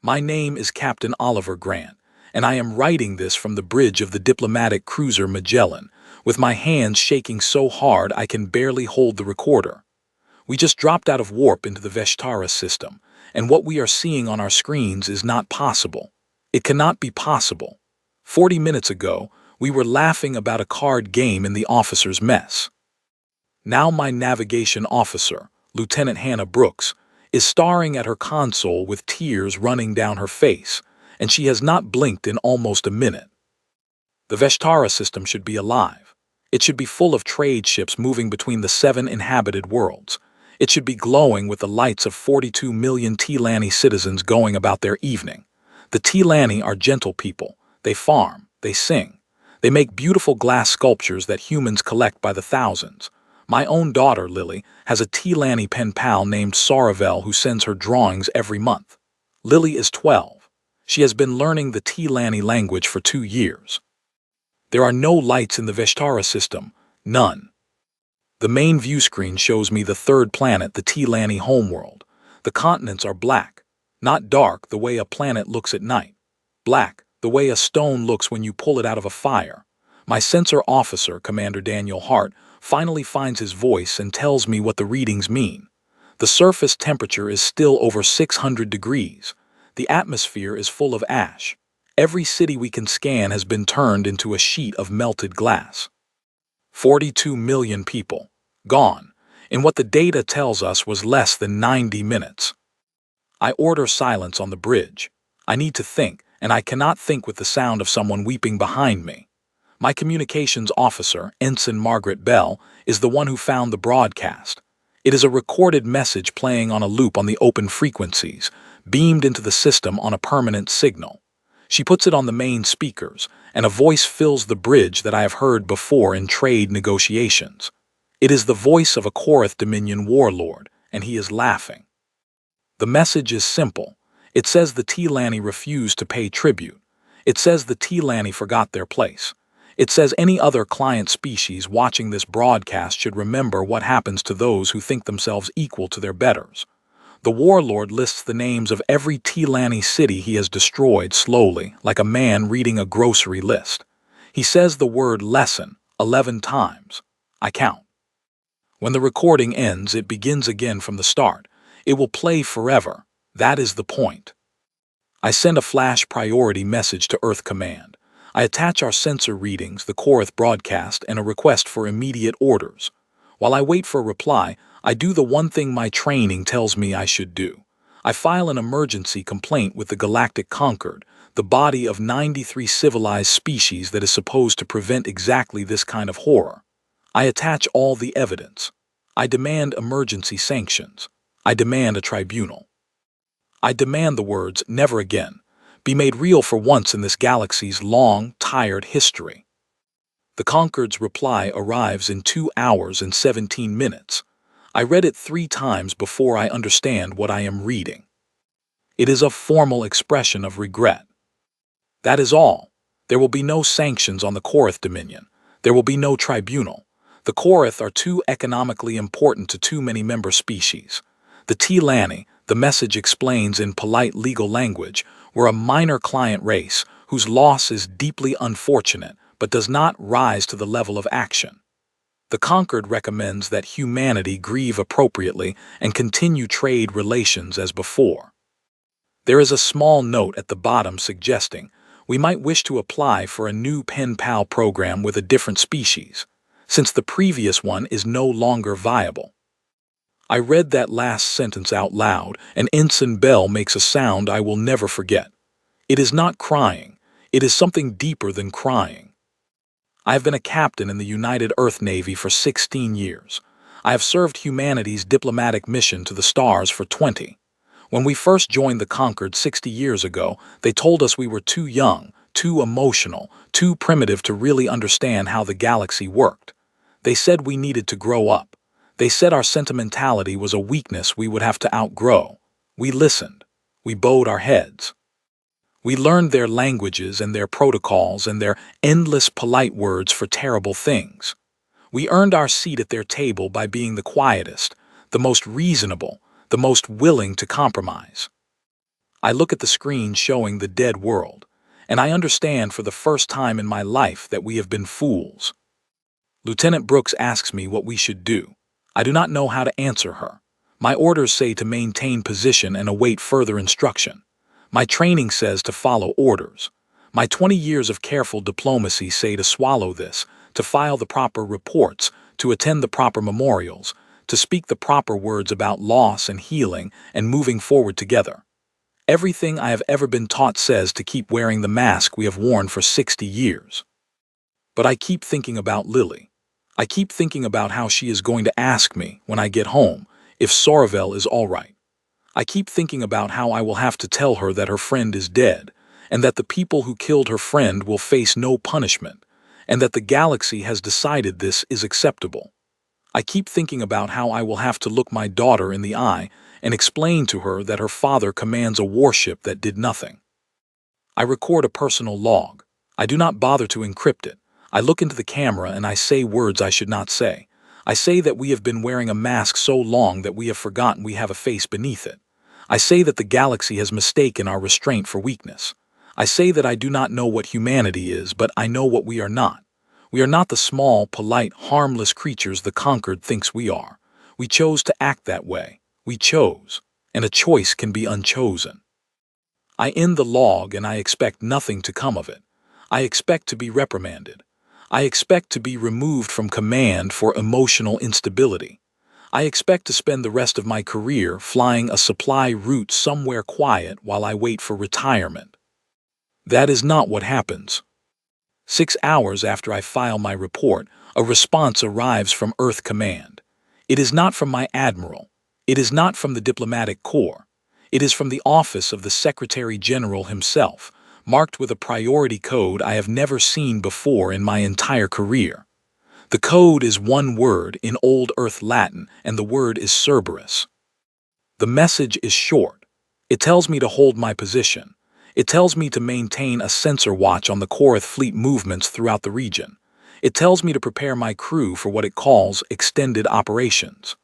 My name is Captain Oliver Grant, and I am writing this from the bridge of the diplomatic cruiser Magellan, with my hands shaking so hard I can barely hold the recorder. We just dropped out of warp into the Vestara system, and what we are seeing on our screens is not possible. It cannot be possible. 40 minutes ago, we were laughing about a card game in the officers' mess. Now my navigation officer, Lieutenant Hannah Brooks, is staring at her console with tears running down her face, and she has not blinked in almost a minute. The Vestara system should be alive. It should be full of trade ships moving between the 7 inhabited worlds. It should be glowing with the lights of 42 million Tilani citizens going about their evening. The Tilani are gentle people. They farm, they sing. They make beautiful glass sculptures that humans collect by the thousands. My own daughter, Lily, has a Tilani pen pal named Saravel who sends her drawings every month. Lily is 12. She has been learning the Tilani language for 2 years. There are no lights in the Vestara system, none. The main view screen shows me the third planet, the Tilani homeworld. The continents are black, not dark the way a planet looks at night. Black, the way a stone looks when you pull it out of a fire. My sensor officer, Commander Daniel Hart, finally finds his voice and tells me what the readings mean. The surface temperature is still over 600 degrees. The atmosphere is full of ash. Every city we can scan has been turned into a sheet of melted glass. 42 million people, gone, in what the data tells us was less than 90 minutes. I order silence on the bridge. I need to think, and I cannot think with the sound of someone weeping behind me. My communications officer, Ensign Margaret Bell, is the one who found the broadcast. It is a recorded message playing on a loop on the open frequencies, beamed into the system on a permanent signal. She puts it on the main speakers, and a voice fills the bridge that I have heard before in trade negotiations. It is the voice of a Korath Dominion warlord, and he is laughing. The message is simple. It says the Tilani refused to pay tribute. It says the Tilani forgot their place. It says any other client species watching this broadcast should remember what happens to those who think themselves equal to their betters. The warlord lists the names of every Tilani city he has destroyed slowly, like a man reading a grocery list. He says the word lesson 11 times. I count. When the recording ends, it begins again from the start. It will play forever. That is the point. I send a flash priority message to Earth Command. I attach our sensor readings, the Korath broadcast, and a request for immediate orders. While I wait for a reply, I do the one thing my training tells me I should do. I file an emergency complaint with the Galactic Concord, the body of 93 civilized species that is supposed to prevent exactly this kind of horror. I attach all the evidence. I demand emergency sanctions. I demand a tribunal. I demand the words, "never again," be made real for once in this galaxy's long, tired history. The Concord's reply arrives in 2 hours and 17 minutes. I read it 3 times before I understand what I am reading. It is a formal expression of regret. That is all. There will be no sanctions on the Korath Dominion. There will be no tribunal. The Korath are too economically important to too many member species. The Tilani, the message explains in polite legal language, were a minor client race whose loss is deeply unfortunate but does not rise to the level of action. The Concord recommends that humanity grieve appropriately and continue trade relations as before. There is a small note at the bottom suggesting we might wish to apply for a new pen pal program with a different species, since the previous one is no longer viable. I read that last sentence out loud, and Ensign Bell makes a sound I will never forget. It is not crying. It is something deeper than crying. I have been a captain in the United Earth Navy for 16 years. I have served humanity's diplomatic mission to the stars for 20. When we first joined the Concord 60 years ago, they told us we were too young, too emotional, too primitive to really understand how the galaxy worked. They said we needed to grow up. They said our sentimentality was a weakness we would have to outgrow. We listened. We bowed our heads. We learned their languages and their protocols and their endless polite words for terrible things. We earned our seat at their table by being the quietest, the most reasonable, the most willing to compromise. I look at the screen showing the dead world, and I understand for the first time in my life that we have been fools. Lieutenant Brooks asks me what we should do. I do not know how to answer her. My orders say to maintain position and await further instruction. My training says to follow orders. My 20 years of careful diplomacy say to swallow this, to file the proper reports, to attend the proper memorials, to speak the proper words about loss and healing and moving forward together. Everything I have ever been taught says to keep wearing the mask we have worn for 60 years. But I keep thinking about Lily. I keep thinking about how she is going to ask me, when I get home, if Sorreville is all right. I keep thinking about how I will have to tell her that her friend is dead, and that the people who killed her friend will face no punishment, and that the galaxy has decided this is acceptable. I keep thinking about how I will have to look my daughter in the eye and explain to her that her father commands a warship that did nothing. I record a personal log. I do not bother to encrypt it. I look into the camera and I say words I should not say. I say that we have been wearing a mask so long that we have forgotten we have a face beneath it. I say that the galaxy has mistaken our restraint for weakness. I say that I do not know what humanity is, but I know what we are not. We are not the small, polite, harmless creatures the conquered thinks we are. We chose to act that way. We chose. And a choice can be unchosen. I end the log and I expect nothing to come of it. I expect to be reprimanded. I expect to be removed from command for emotional instability. I expect to spend the rest of my career flying a supply route somewhere quiet while I wait for retirement. That is not what happens. 6 hours after I file my report, a response arrives from Earth Command. It is not from my admiral. It is not from the diplomatic corps. It is from the office of the Secretary General himself, marked with a priority code I have never seen before in my entire career. The code is one word in Old Earth Latin, and the word is Cerberus. The message is short. It tells me to hold my position. It tells me to maintain a sensor watch on the Korath fleet movements throughout the region. It tells me to prepare my crew for what it calls extended operations.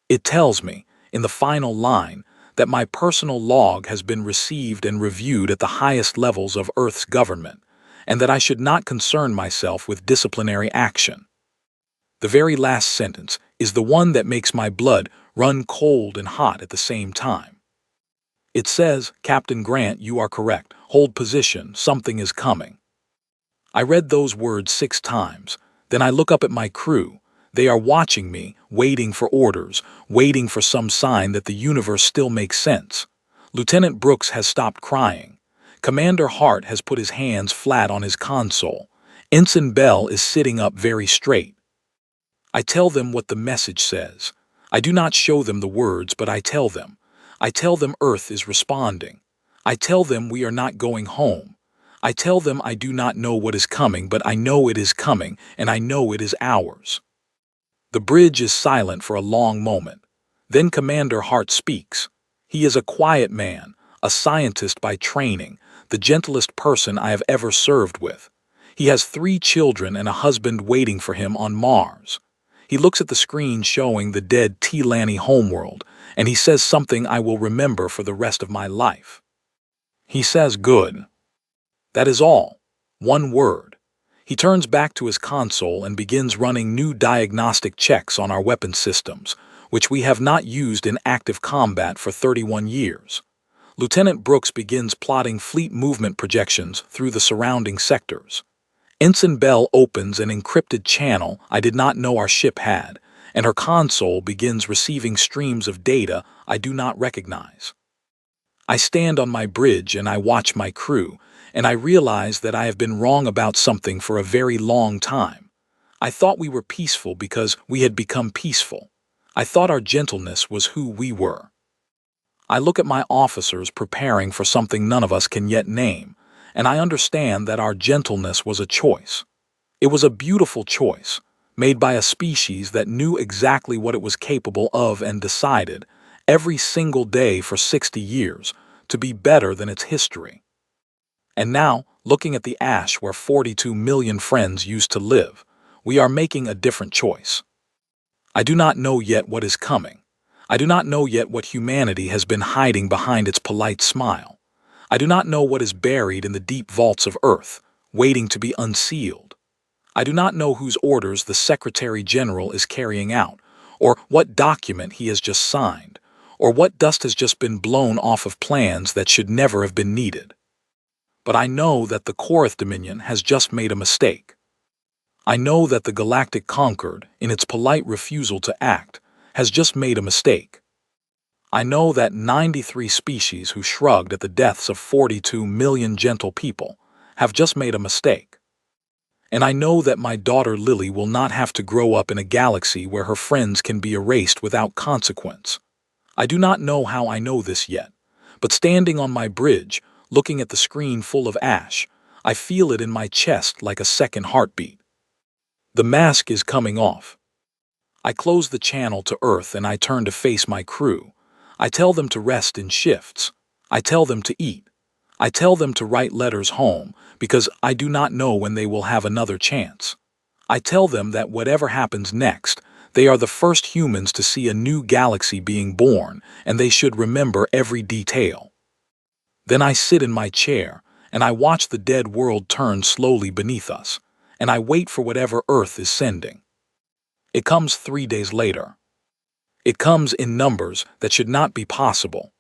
It tells me, in the final line, that my personal log has been received and reviewed at the highest levels of Earth's government, and that I should not concern myself with disciplinary action. The very last sentence is the one that makes my blood run cold and hot at the same time. It says, "Captain Grant, you are correct. Hold position. Something is coming." I read those words 6 times. Then I look up at my crew. They are watching me, waiting for orders, waiting for some sign that the universe still makes sense. Lieutenant Brooks has stopped crying. Commander Hart has put his hands flat on his console. Ensign Bell is sitting up very straight. I tell them what the message says. I do not show them the words, but I tell them. I tell them Earth is responding. I tell them we are not going home. I tell them I do not know what is coming, but I know it is coming, and I know it is ours. The bridge is silent for a long moment. Then Commander Hart speaks. He is a quiet man, a scientist by training, the gentlest person I have ever served with. He has 3 children and a husband waiting for him on Mars. He looks at the screen showing the dead T-Lanny homeworld, and he says something I will remember for the rest of my life. He says, "Good." That is all. One word. He turns back to his console and begins running new diagnostic checks on our weapon systems, which we have not used in active combat for 31 years. Lieutenant Brooks begins plotting fleet movement projections through the surrounding sectors. Ensign Bell opens an encrypted channel I did not know our ship had, and her console begins receiving streams of data I do not recognize. I stand on my bridge and I watch my crew, and I realize that I have been wrong about something for a very long time. I thought we were peaceful because we had become peaceful. I thought our gentleness was who we were. I look at my officers preparing for something none of us can yet name, and I understand that our gentleness was a choice. It was a beautiful choice, made by a species that knew exactly what it was capable of and decided, every single day for 60 years, to be better than its history. And now, looking at the ash where 42 million friends used to live, we are making a different choice. I do not know yet what is coming. I do not know yet what humanity has been hiding behind its polite smile. I do not know what is buried in the deep vaults of Earth, waiting to be unsealed. I do not know whose orders the Secretary General is carrying out, or what document he has just signed, or what dust has just been blown off of plans that should never have been needed. But I know that the Korath Dominion has just made a mistake. I know that the Galactic Concord, in its polite refusal to act, has just made a mistake. I know that 93 species who shrugged at the deaths of 42 million gentle people have just made a mistake. And I know that my daughter Lily will not have to grow up in a galaxy where her friends can be erased without consequence. I do not know how I know this yet, but standing on my bridge, looking at the screen full of ash, I feel it in my chest like a second heartbeat. The mask is coming off. I close the channel to Earth and I turn to face my crew. I tell them to rest in shifts. I tell them to eat. I tell them to write letters home because I do not know when they will have another chance. I tell them that whatever happens next, they are the first humans to see a new galaxy being born and they should remember every detail. Then I sit in my chair and I watch the dead world turn slowly beneath us, and I wait for whatever Earth is sending. It comes 3 days later. It comes in numbers that should not be possible.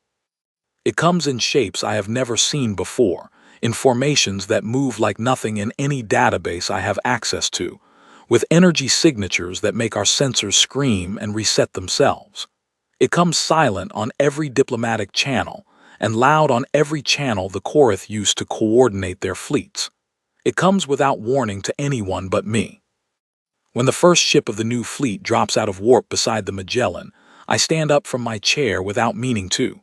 It comes in shapes I have never seen before, in formations that move like nothing in any database I have access to, with energy signatures that make our sensors scream and reset themselves. It comes silent on every diplomatic channel, and loud on every channel the Korath used to coordinate their fleets. It comes without warning to anyone but me. When the first ship of the new fleet drops out of warp beside the Magellan, I stand up from my chair without meaning to.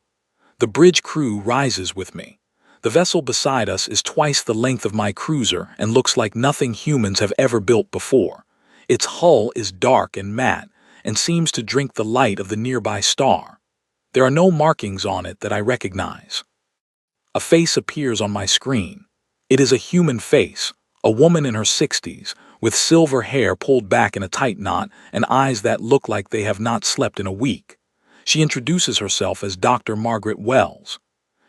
The bridge crew rises with me. The vessel beside us is twice the length of my cruiser and looks like nothing humans have ever built before. Its hull is dark and matte and seems to drink the light of the nearby star. There are no markings on it that I recognize. A face appears on my screen. It is a human face, a woman in her 60s, with silver hair pulled back in a tight knot and eyes that look like they have not slept in a week. She introduces herself as Dr. Margaret Wells.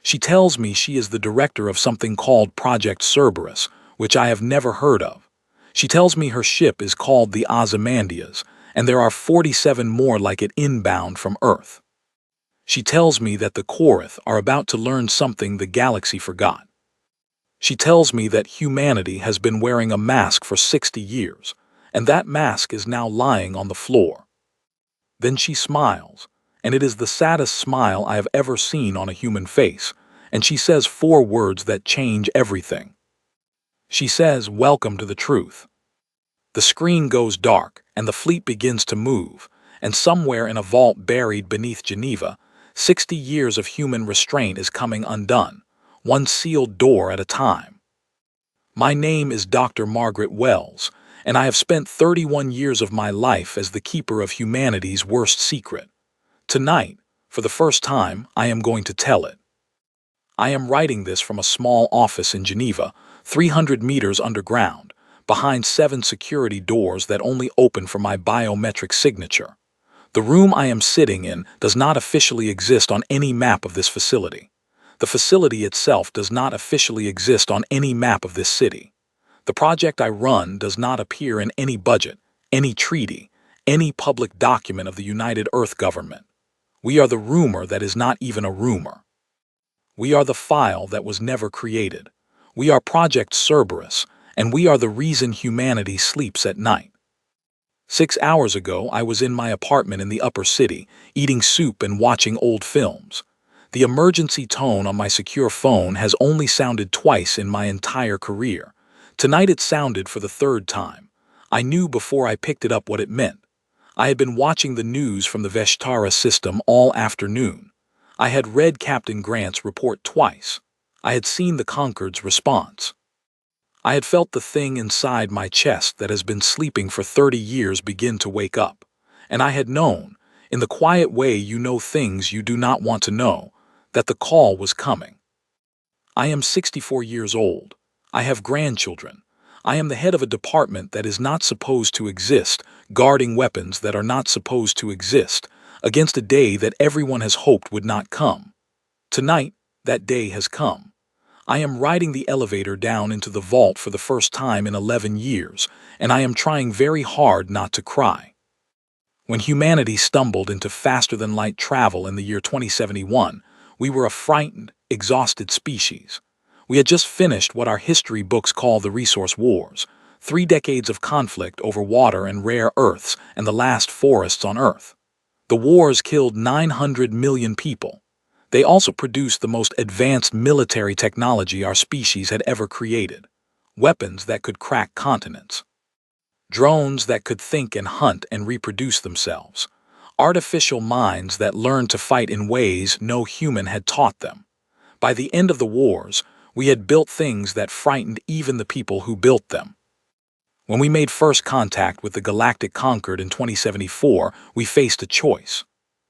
She tells me she is the director of something called Project Cerberus, which I have never heard of. She tells me her ship is called the Ozymandias, and there are 47 more like it inbound from Earth. She tells me that the Korath are about to learn something the galaxy forgot. She tells me that humanity has been wearing a mask for 60 years, and that mask is now lying on the floor. Then she smiles, and it is the saddest smile I have ever seen on a human face, and she says 4 words that change everything. She says, "Welcome to the truth." The screen goes dark, and the fleet begins to move, and somewhere in a vault buried beneath Geneva, 60 years of human restraint is coming undone, one sealed door at a time. My name is Dr. Margaret Wells, and I have spent 31 years of my life as the keeper of humanity's worst secret. Tonight, for the first time, I am going to tell it. I am writing this from a small office in Geneva, 300 meters underground, behind 7 security doors that only open for my biometric signature. The room I am sitting in does not officially exist on any map of this facility. The facility itself does not officially exist on any map of this city. The project I run does not appear in any budget, any treaty, any public document of the United Earth government. We are the rumor that is not even a rumor. We are the file that was never created. We are Project Cerberus, and we are the reason humanity sleeps at night. 6 hours ago, I was in my apartment in the upper city, eating soup and watching old films. The emergency tone on my secure phone has only sounded twice in my entire career. Tonight it sounded for the 3rd time. I knew before I picked it up what it meant. I had been watching the news from the Veshtara system all afternoon. I had read Captain Grant's report twice. I had seen the Concord's response. I had felt the thing inside my chest that has been sleeping for 30 years begin to wake up. And I had known, in the quiet way you know things you do not want to know, that the call was coming. I am 64 years old. I have grandchildren. I am the head of a department that is not supposed to exist, guarding weapons that are not supposed to exist, against a day that everyone has hoped would not come. Tonight, that day has come. I am riding the elevator down into the vault for the first time in 11 years, and I am trying very hard not to cry. When humanity stumbled into faster-than-light travel in the year 2071, we were a frightened, exhausted species. We had just finished what our history books call the Resource Wars, 3 decades of conflict over water and rare earths and the last forests on Earth. The wars killed 900 million people. They also produced the most advanced military technology our species had ever created. Weapons that could crack continents. Drones that could think and hunt and reproduce themselves. Artificial minds that learned to fight in ways no human had taught them. By the end of the wars, we had built things that frightened even the people who built them. When we made first contact with the Galactic Concord in 2074, we faced a choice.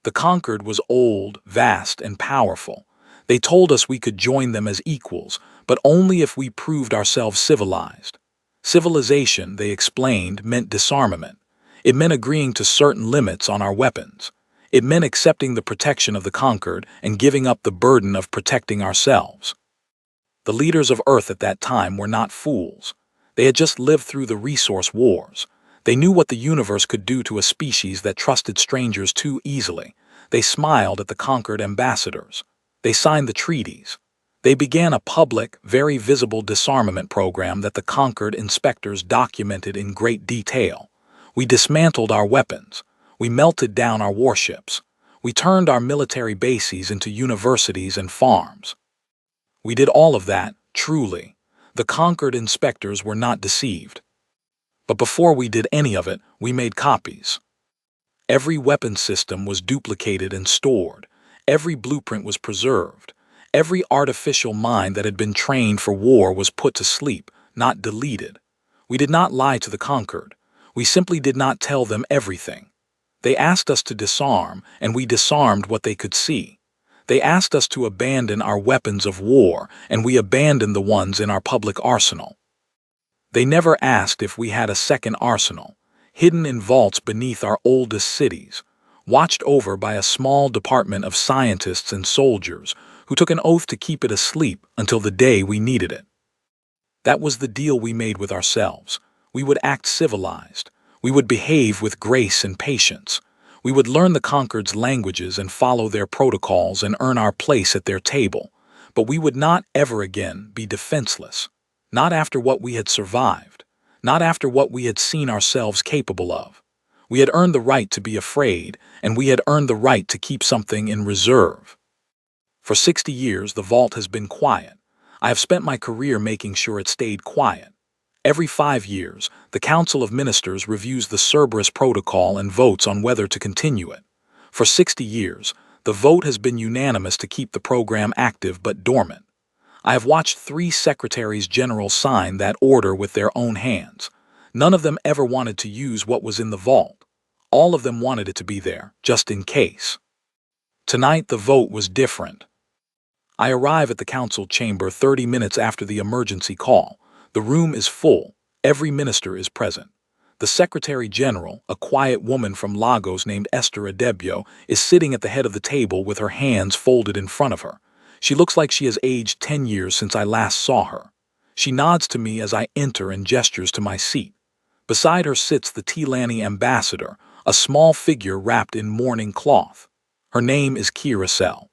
The Concord was old, vast, and powerful. They told us we could join them as equals, but only if we proved ourselves civilized. Civilization, they explained, meant disarmament. It meant agreeing to certain limits on our weapons. It meant accepting the protection of the conquered and giving up the burden of protecting ourselves. The leaders of Earth at that time were not fools. They had just lived through the Resource Wars. They knew what the universe could do to a species that trusted strangers too easily. They smiled at the conquered ambassadors. They signed the treaties. They began a public, very visible disarmament program that the conquered inspectors documented in great detail. We dismantled our weapons. We melted down our warships. We turned our military bases into universities and farms. We did all of that, truly. The conquered inspectors were not deceived. But before we did any of it, we made copies. Every weapon system was duplicated and stored. Every blueprint was preserved. Every artificial mind that had been trained for war was put to sleep, not deleted. We did not lie to the conquered. We simply did not tell them everything. They asked us to disarm, and we disarmed what they could see. They asked us to abandon our weapons of war, and we abandoned the ones in our public arsenal. They never asked if we had a second arsenal, hidden in vaults beneath our oldest cities, watched over by a small department of scientists and soldiers who took an oath to keep it asleep until the day we needed it. That was the deal we made with ourselves. We would act civilized. We would behave with grace and patience. We would learn the conquered's languages and follow their protocols and earn our place at their table. But we would not ever again be defenseless. Not after what we had survived. Not after what we had seen ourselves capable of. We had earned the right to be afraid, and we had earned the right to keep something in reserve. For 60 years, the vault has been quiet. I have spent my career making sure it stayed quiet. Every 5 years, the Council of Ministers reviews the Cerberus Protocol and votes on whether to continue it. For 60 years, the vote has been unanimous to keep the program active but dormant. I have watched 3 Secretaries General sign that order with their own hands. None of them ever wanted to use what was in the vault. All of them wanted it to be there, just in case. Tonight, the vote was different. I arrive at the council chamber 30 minutes after the emergency call. The room is full. Every minister is present. The Secretary General, a quiet woman from Lagos named Esther Adebio, is sitting at the head of the table with her hands folded in front of her. She looks like she has aged 10 years since I last saw her. She nods to me as I enter and gestures to my seat. Beside her sits the Tilani ambassador, a small figure wrapped in mourning cloth. Her name is Kirasel.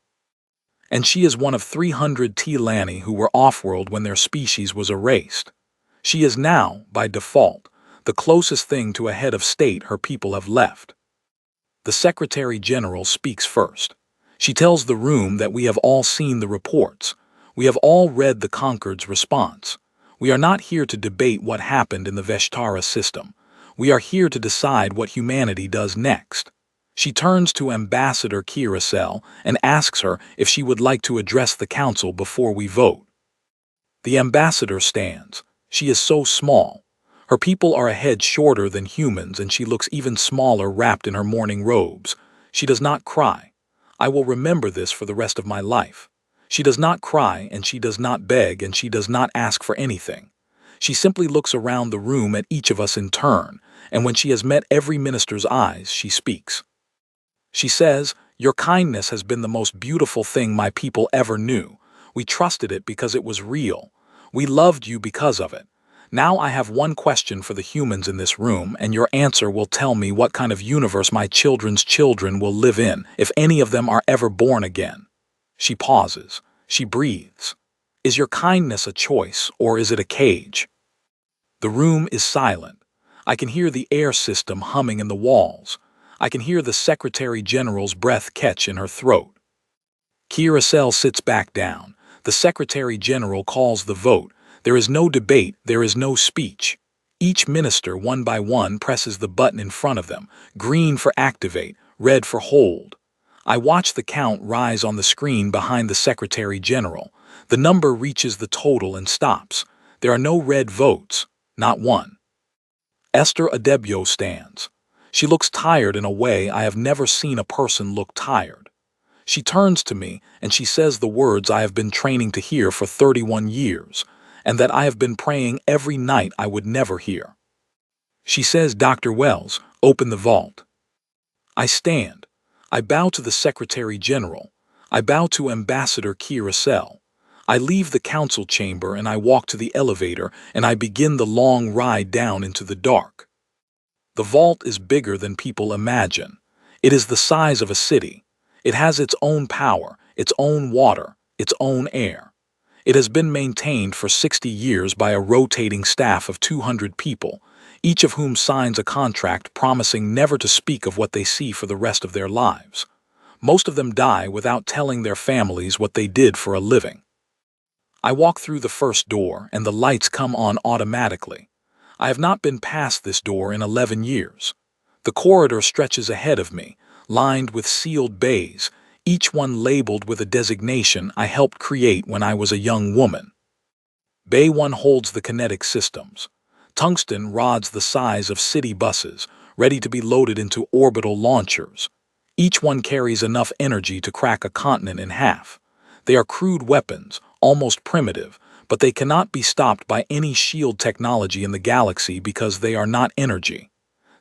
And she is one of 300 Tilani who were off-world when their species was erased. She is now, by default, the closest thing to a head of state her people have left. The Secretary General speaks first. She tells the room that we have all seen the reports. We have all read the Concord's response. We are not here to debate what happened in the Veshtara system. We are here to decide what humanity does next. She turns to Ambassador Kirasel and asks her if she would like to address the council before we vote. The ambassador stands. She is so small. Her people are a head shorter than humans, and she looks even smaller wrapped in her mourning robes. She does not cry. I will remember this for the rest of my life. She does not cry, and she does not beg, and she does not ask for anything. She simply looks around the room at each of us in turn, and when she has met every minister's eyes, she speaks. She says, "Your kindness has been the most beautiful thing my people ever knew. We trusted it because it was real. We loved you because of it. Now I have one question for the humans in this room, and your answer will tell me what kind of universe my children's children will live in, if any of them are ever born again. She pauses. She breathes. Is your kindness a choice, or is it a cage? The room is silent. I can hear the air system humming in the walls. I can hear the Secretary General's breath catch in her throat. Kirsel sits back down. The Secretary General calls the vote. There is no debate, there is no speech. Each minister, one by one, presses the button in front of them, green for activate, red for hold. I watch the count rise on the screen behind the Secretary General. The number reaches the total and stops. There are no red votes, not one. Esther Adebio stands. She looks tired in a way I have never seen a person look tired. She turns to me and she says the words I have been training to hear for 31 years, and that I have been praying every night I would never hear. She says, "Dr. Wells, open the vault." I stand. I bow to the Secretary General. I bow to Ambassador Kirsel. I leave the council chamber and I walk to the elevator and I begin the long ride down into the dark. The vault is bigger than people imagine. It is the size of a city. It has its own power, its own water, its own air. It has been maintained for 60 years by a rotating staff of 200 people, each of whom signs a contract promising never to speak of what they see for the rest of their lives. Most of them die without telling their families what they did for a living. I walk through the first door and the lights come on automatically. I have not been past this door in 11 years. The corridor stretches ahead of me, lined with sealed bays, each one labeled with a designation I helped create when I was a young woman. Bay 1 holds the kinetic systems. Tungsten rods the size of city buses, ready to be loaded into orbital launchers. Each one carries enough energy to crack a continent in half. They are crude weapons, almost primitive, but they cannot be stopped by any shield technology in the galaxy because they are not energy.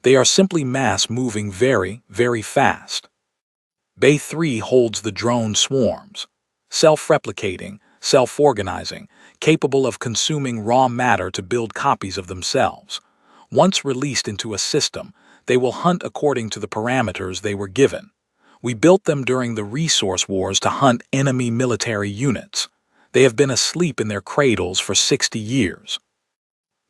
They are simply mass moving very, very fast. Bay 3 holds the drone swarms. Self-replicating, self-organizing, capable of consuming raw matter to build copies of themselves. Once released into a system, they will hunt according to the parameters they were given. We built them during the resource wars to hunt enemy military units. They have been asleep in their cradles for 60 years.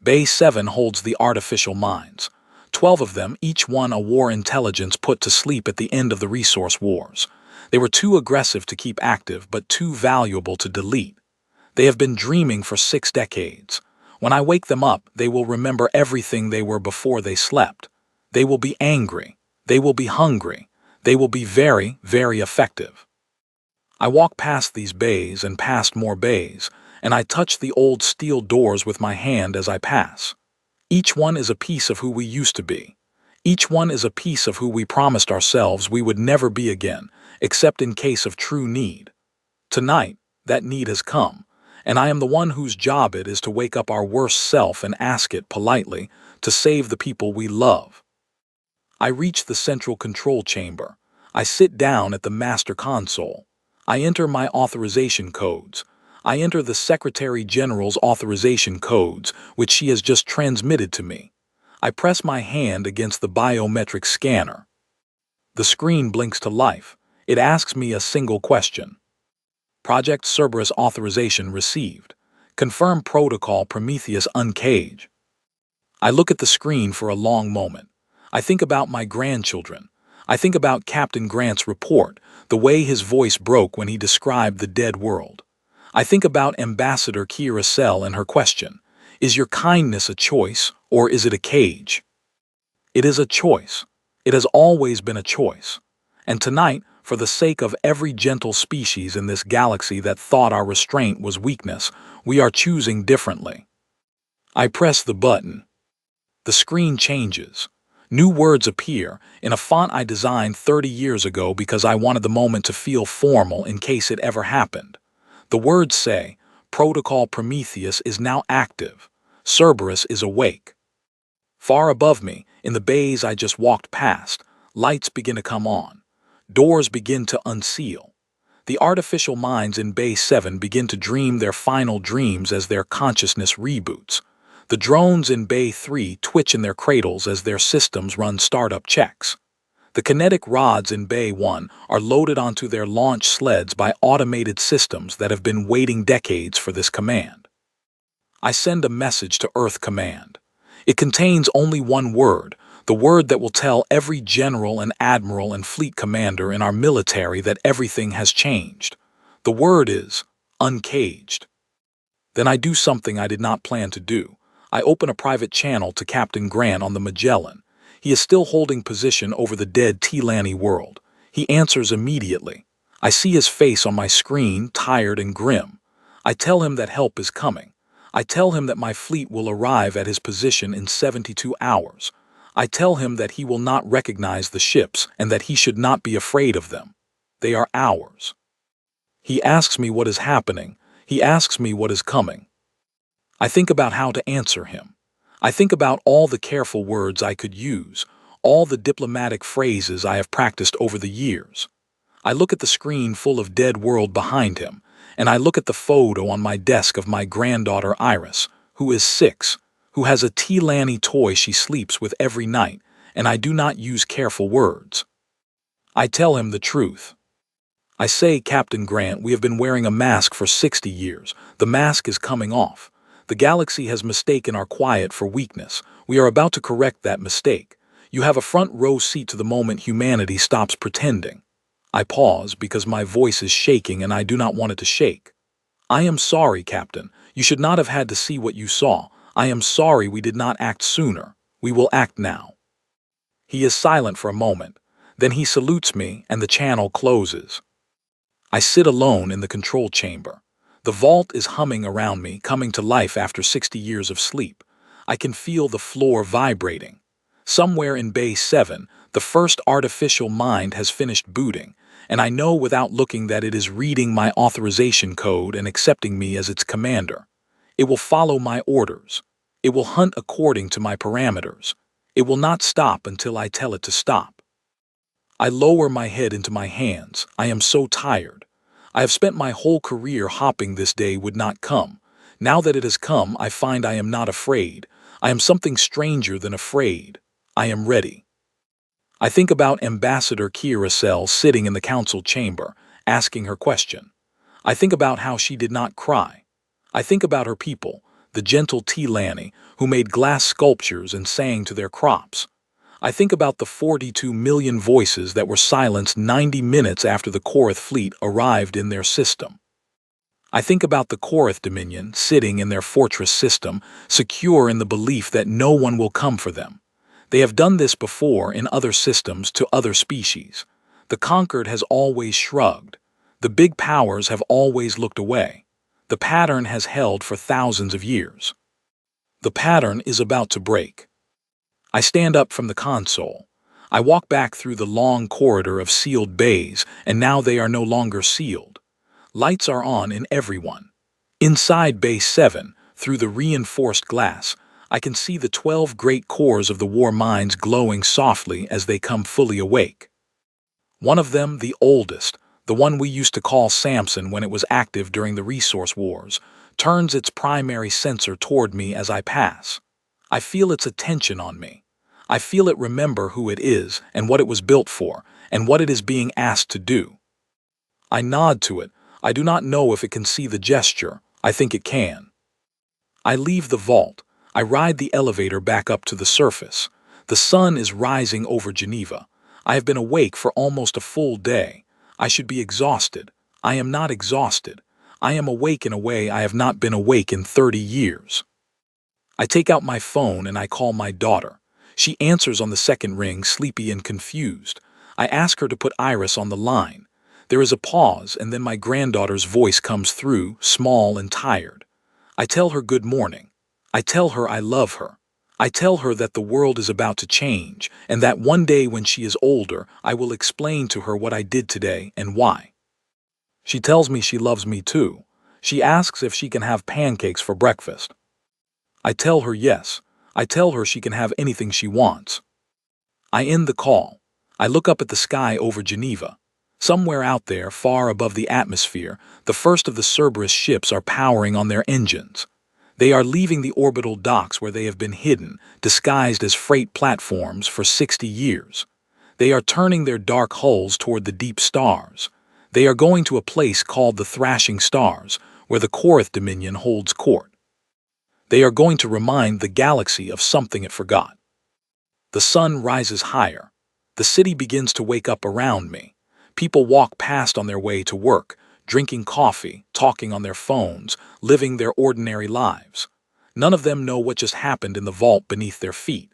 Bay 7 holds the artificial minds. 12 of them, each one a war intelligence put to sleep at the end of the resource wars. They were too aggressive to keep active, but too valuable to delete. They have been dreaming for 6 decades. When I wake them up, they will remember everything they were before they slept. They will be angry. They will be hungry. They will be very, very effective. I walk past these bays and past more bays, and I touch the old steel doors with my hand as I pass. Each one is a piece of who we used to be. Each one is a piece of who we promised ourselves we would never be again, except in case of true need. Tonight, that need has come, and I am the one whose job it is to wake up our worst self and ask it politely to save the people we love. I reach the central control chamber. I sit down at the master console. I enter my authorization codes. I enter the Secretary General's authorization codes, which she has just transmitted to me. I press my hand against the biometric scanner. The screen blinks to life. It asks me a single question. Project Cerberus authorization received. Confirm protocol Prometheus uncage. I look at the screen for a long moment. I think about my grandchildren. I think about Captain Grant's report, the way his voice broke when he described the dead world. I think about Ambassador Kirsel and her question, is your kindness a choice or is it a cage? It is a choice. It has always been a choice. And tonight, for the sake of every gentle species in this galaxy that thought our restraint was weakness, we are choosing differently. I press the button. The screen changes. New words appear in a font I designed 30 years ago because I wanted the moment to feel formal in case it ever happened. The words say, Protocol Prometheus is now active. Cerberus is awake. Far above me, in the bays I just walked past, lights begin to come on. Doors begin to unseal. The artificial minds in Bay 7 begin to dream their final dreams as their consciousness reboots. The drones in Bay 3 twitch in their cradles as their systems run startup checks. The kinetic rods in Bay 1 are loaded onto their launch sleds by automated systems that have been waiting decades for this command. I send a message to Earth Command. It contains only one word, the word that will tell every general and admiral and fleet commander in our military that everything has changed. The word is uncaged. Then I do something I did not plan to do. I open a private channel to Captain Grant on the Magellan. He is still holding position over the dead Tilani world. He answers immediately. I see his face on my screen, tired and grim. I tell him that help is coming. I tell him that my fleet will arrive at his position in 72 hours. I tell him that he will not recognize the ships and that he should not be afraid of them. They are ours. He asks me what is happening. He asks me what is coming. I think about how to answer him. I think about all the careful words I could use, all the diplomatic phrases I have practiced over the years. I look at the screen full of dead world behind him, and I look at the photo on my desk of my granddaughter Iris, who is 6, who has a Tilani toy she sleeps with every night, and I do not use careful words. I tell him the truth. I say, Captain Grant, we have been wearing a mask for 60 years. The mask is coming off. The galaxy has mistaken our quiet for weakness. We are about to correct that mistake. You have a front row seat to the moment humanity stops pretending. I pause because my voice is shaking and I do not want it to shake. I am sorry, Captain. You should not have had to see what you saw. I am sorry we did not act sooner. We will act now. He is silent for a moment. Then he salutes me and the channel closes. I sit alone in the control chamber. The vault is humming around me, coming to life after 60 years of sleep. I can feel the floor vibrating. Somewhere in Bay 7, the first artificial mind has finished booting, and I know without looking that it is reading my authorization code and accepting me as its commander. It will follow my orders. It will hunt according to my parameters. It will not stop until I tell it to stop. I lower my head into my hands. I am so tired. I have spent my whole career hoping this day would not come. Now that it has come, I find I am not afraid. I am something stranger than afraid. I am ready. I think about Ambassador Kira Sell sitting in the council chamber, asking her question. I think about how she did not cry. I think about her people, the gentle Tilani, who made glass sculptures and sang to their crops. I think about the 42 million voices that were silenced 90 minutes after the Korath fleet arrived in their system. I think about the Korath Dominion sitting in their fortress system, secure in the belief that no one will come for them. They have done this before in other systems to other species. The conquered has always shrugged. The big powers have always looked away. The pattern has held for thousands of years. The pattern is about to break. I stand up from the console. I walk back through the long corridor of sealed bays, and now they are no longer sealed. Lights are on in everyone. Inside Bay 7, through the reinforced glass, I can see the 12 great cores of the war minds glowing softly as they come fully awake. One of them, the oldest, the one we used to call Samson when it was active during the resource wars, turns its primary sensor toward me as I pass. I feel its attention on me. I feel it remember who it is and what it was built for and what it is being asked to do. I nod to it. I do not know if it can see the gesture. I think it can. I leave the vault. I ride the elevator back up to the surface. The sun is rising over Geneva. I have been awake for almost a full day. I should be exhausted. I am not exhausted. I am awake in a way I have not been awake in 30 years. I take out my phone and I call my daughter. She answers on the second ring, sleepy and confused. I ask her to put Iris on the line. There is a pause, and then my granddaughter's voice comes through, small and tired. I tell her good morning. I tell her I love her. I tell her that the world is about to change, and that one day when she is older, I will explain to her what I did today and why. She tells me she loves me too. She asks if she can have pancakes for breakfast. I tell her yes. I tell her she can have anything she wants. I end the call. I look up at the sky over Geneva. Somewhere out there, far above the atmosphere, the first of the Cerberus ships are powering on their engines. They are leaving the orbital docks where they have been hidden, disguised as freight platforms for 60 years. They are turning their dark hulls toward the deep stars. They are going to a place called the Thrashing Stars, where the Korath Dominion holds court. They are going to remind the galaxy of something it forgot. The sun rises higher. The city begins to wake up around me. People walk past on their way to work, drinking coffee, talking on their phones, living their ordinary lives. None of them know what just happened in the vault beneath their feet.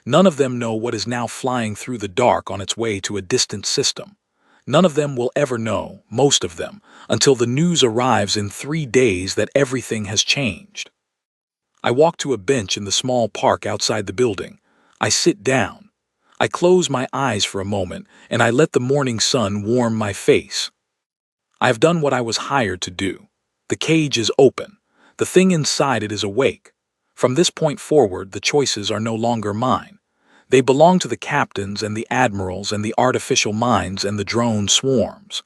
None of them know what is now flying through the dark on its way to a distant system. None of them will ever know, most of them, until the news arrives in 3 days that everything has changed. I walk to a bench in the small park outside the building. I sit down. I close my eyes for a moment, and I let the morning sun warm my face. I have done what I was hired to do. The cage is open. The thing inside it is awake. From this point forward, the choices are no longer mine. They belong to the captains and the admirals and the artificial minds and the drone swarms.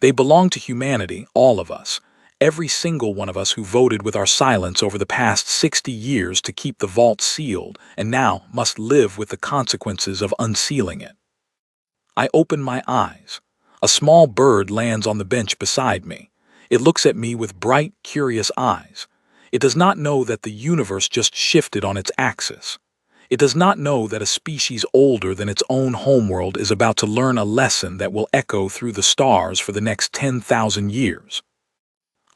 They belong to humanity, all of us, every single one of us who voted with our silence over the past 60 years to keep the vault sealed and now must live with the consequences of unsealing it. I open my eyes. A small bird lands on the bench beside me. It looks at me with bright, curious eyes. It does not know that the universe just shifted on its axis. It does not know that a species older than its own homeworld is about to learn a lesson that will echo through the stars for the next 10,000 years.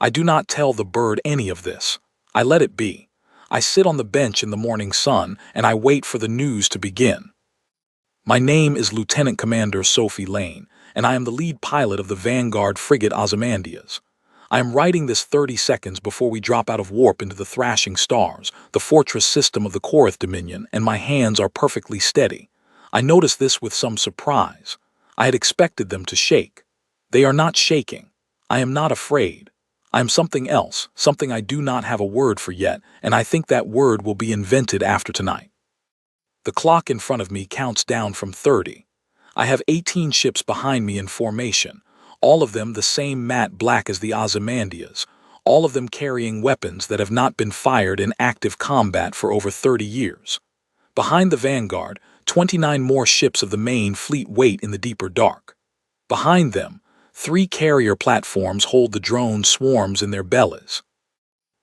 I do not tell the bird any of this. I let it be. I sit on the bench in the morning sun and I wait for the news to begin. My name is Lieutenant Commander Sophie Lane, and I am the lead pilot of the Vanguard frigate Ozymandias. I am writing this 30 seconds before we drop out of warp into the Thrashing Stars, the fortress system of the Korath Dominion, and my hands are perfectly steady. I notice this with some surprise. I had expected them to shake. They are not shaking. I am not afraid. I am something else, something I do not have a word for yet, and I think that word will be invented after tonight. The clock in front of me counts down from 30. I have 18 ships behind me in formation, all of them the same matte black as the Ozymandias, all of them carrying weapons that have not been fired in active combat for over 30 years. Behind the Vanguard, 29 more ships of the main fleet wait in the deeper dark. Behind them, 3 carrier platforms hold the drone swarms in their bellies.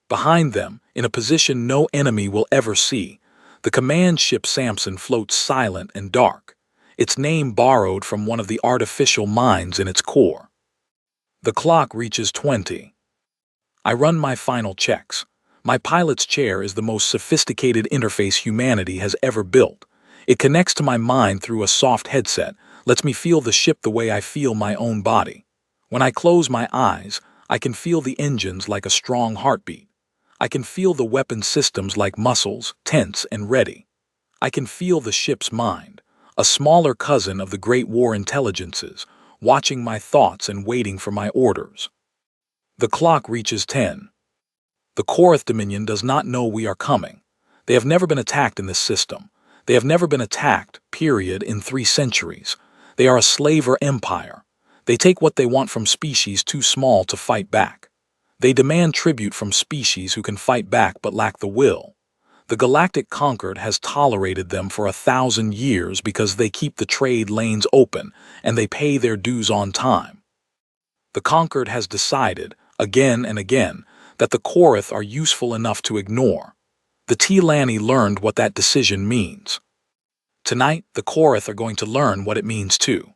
Behind them, in a position no enemy will ever see, the command ship Samson floats silent and dark, its name borrowed from one of the artificial minds in its core. The clock reaches 20. I run my final checks. My pilot's chair is the most sophisticated interface humanity has ever built. It connects to my mind through a soft headset, lets me feel the ship the way I feel my own body. When I close my eyes, I can feel the engines like a strong heartbeat. I can feel the weapon systems like muscles, tense and ready. I can feel the ship's mind, a smaller cousin of the Great War intelligences, watching my thoughts and waiting for my orders. The clock reaches 10. The Korath Dominion does not know we are coming. They have never been attacked in this system. They have never been attacked, period, in 3 centuries. They are a slaver empire. They take what they want from species too small to fight back. They demand tribute from species who can fight back but lack the will. The galactic conquered has tolerated them for 1,000 years because they keep the trade lanes open and they pay their dues on time. The conquered has decided, again and again, that the Korath are useful enough to ignore. The Tilani learned what that decision means. Tonight, the Korath are going to learn what it means too.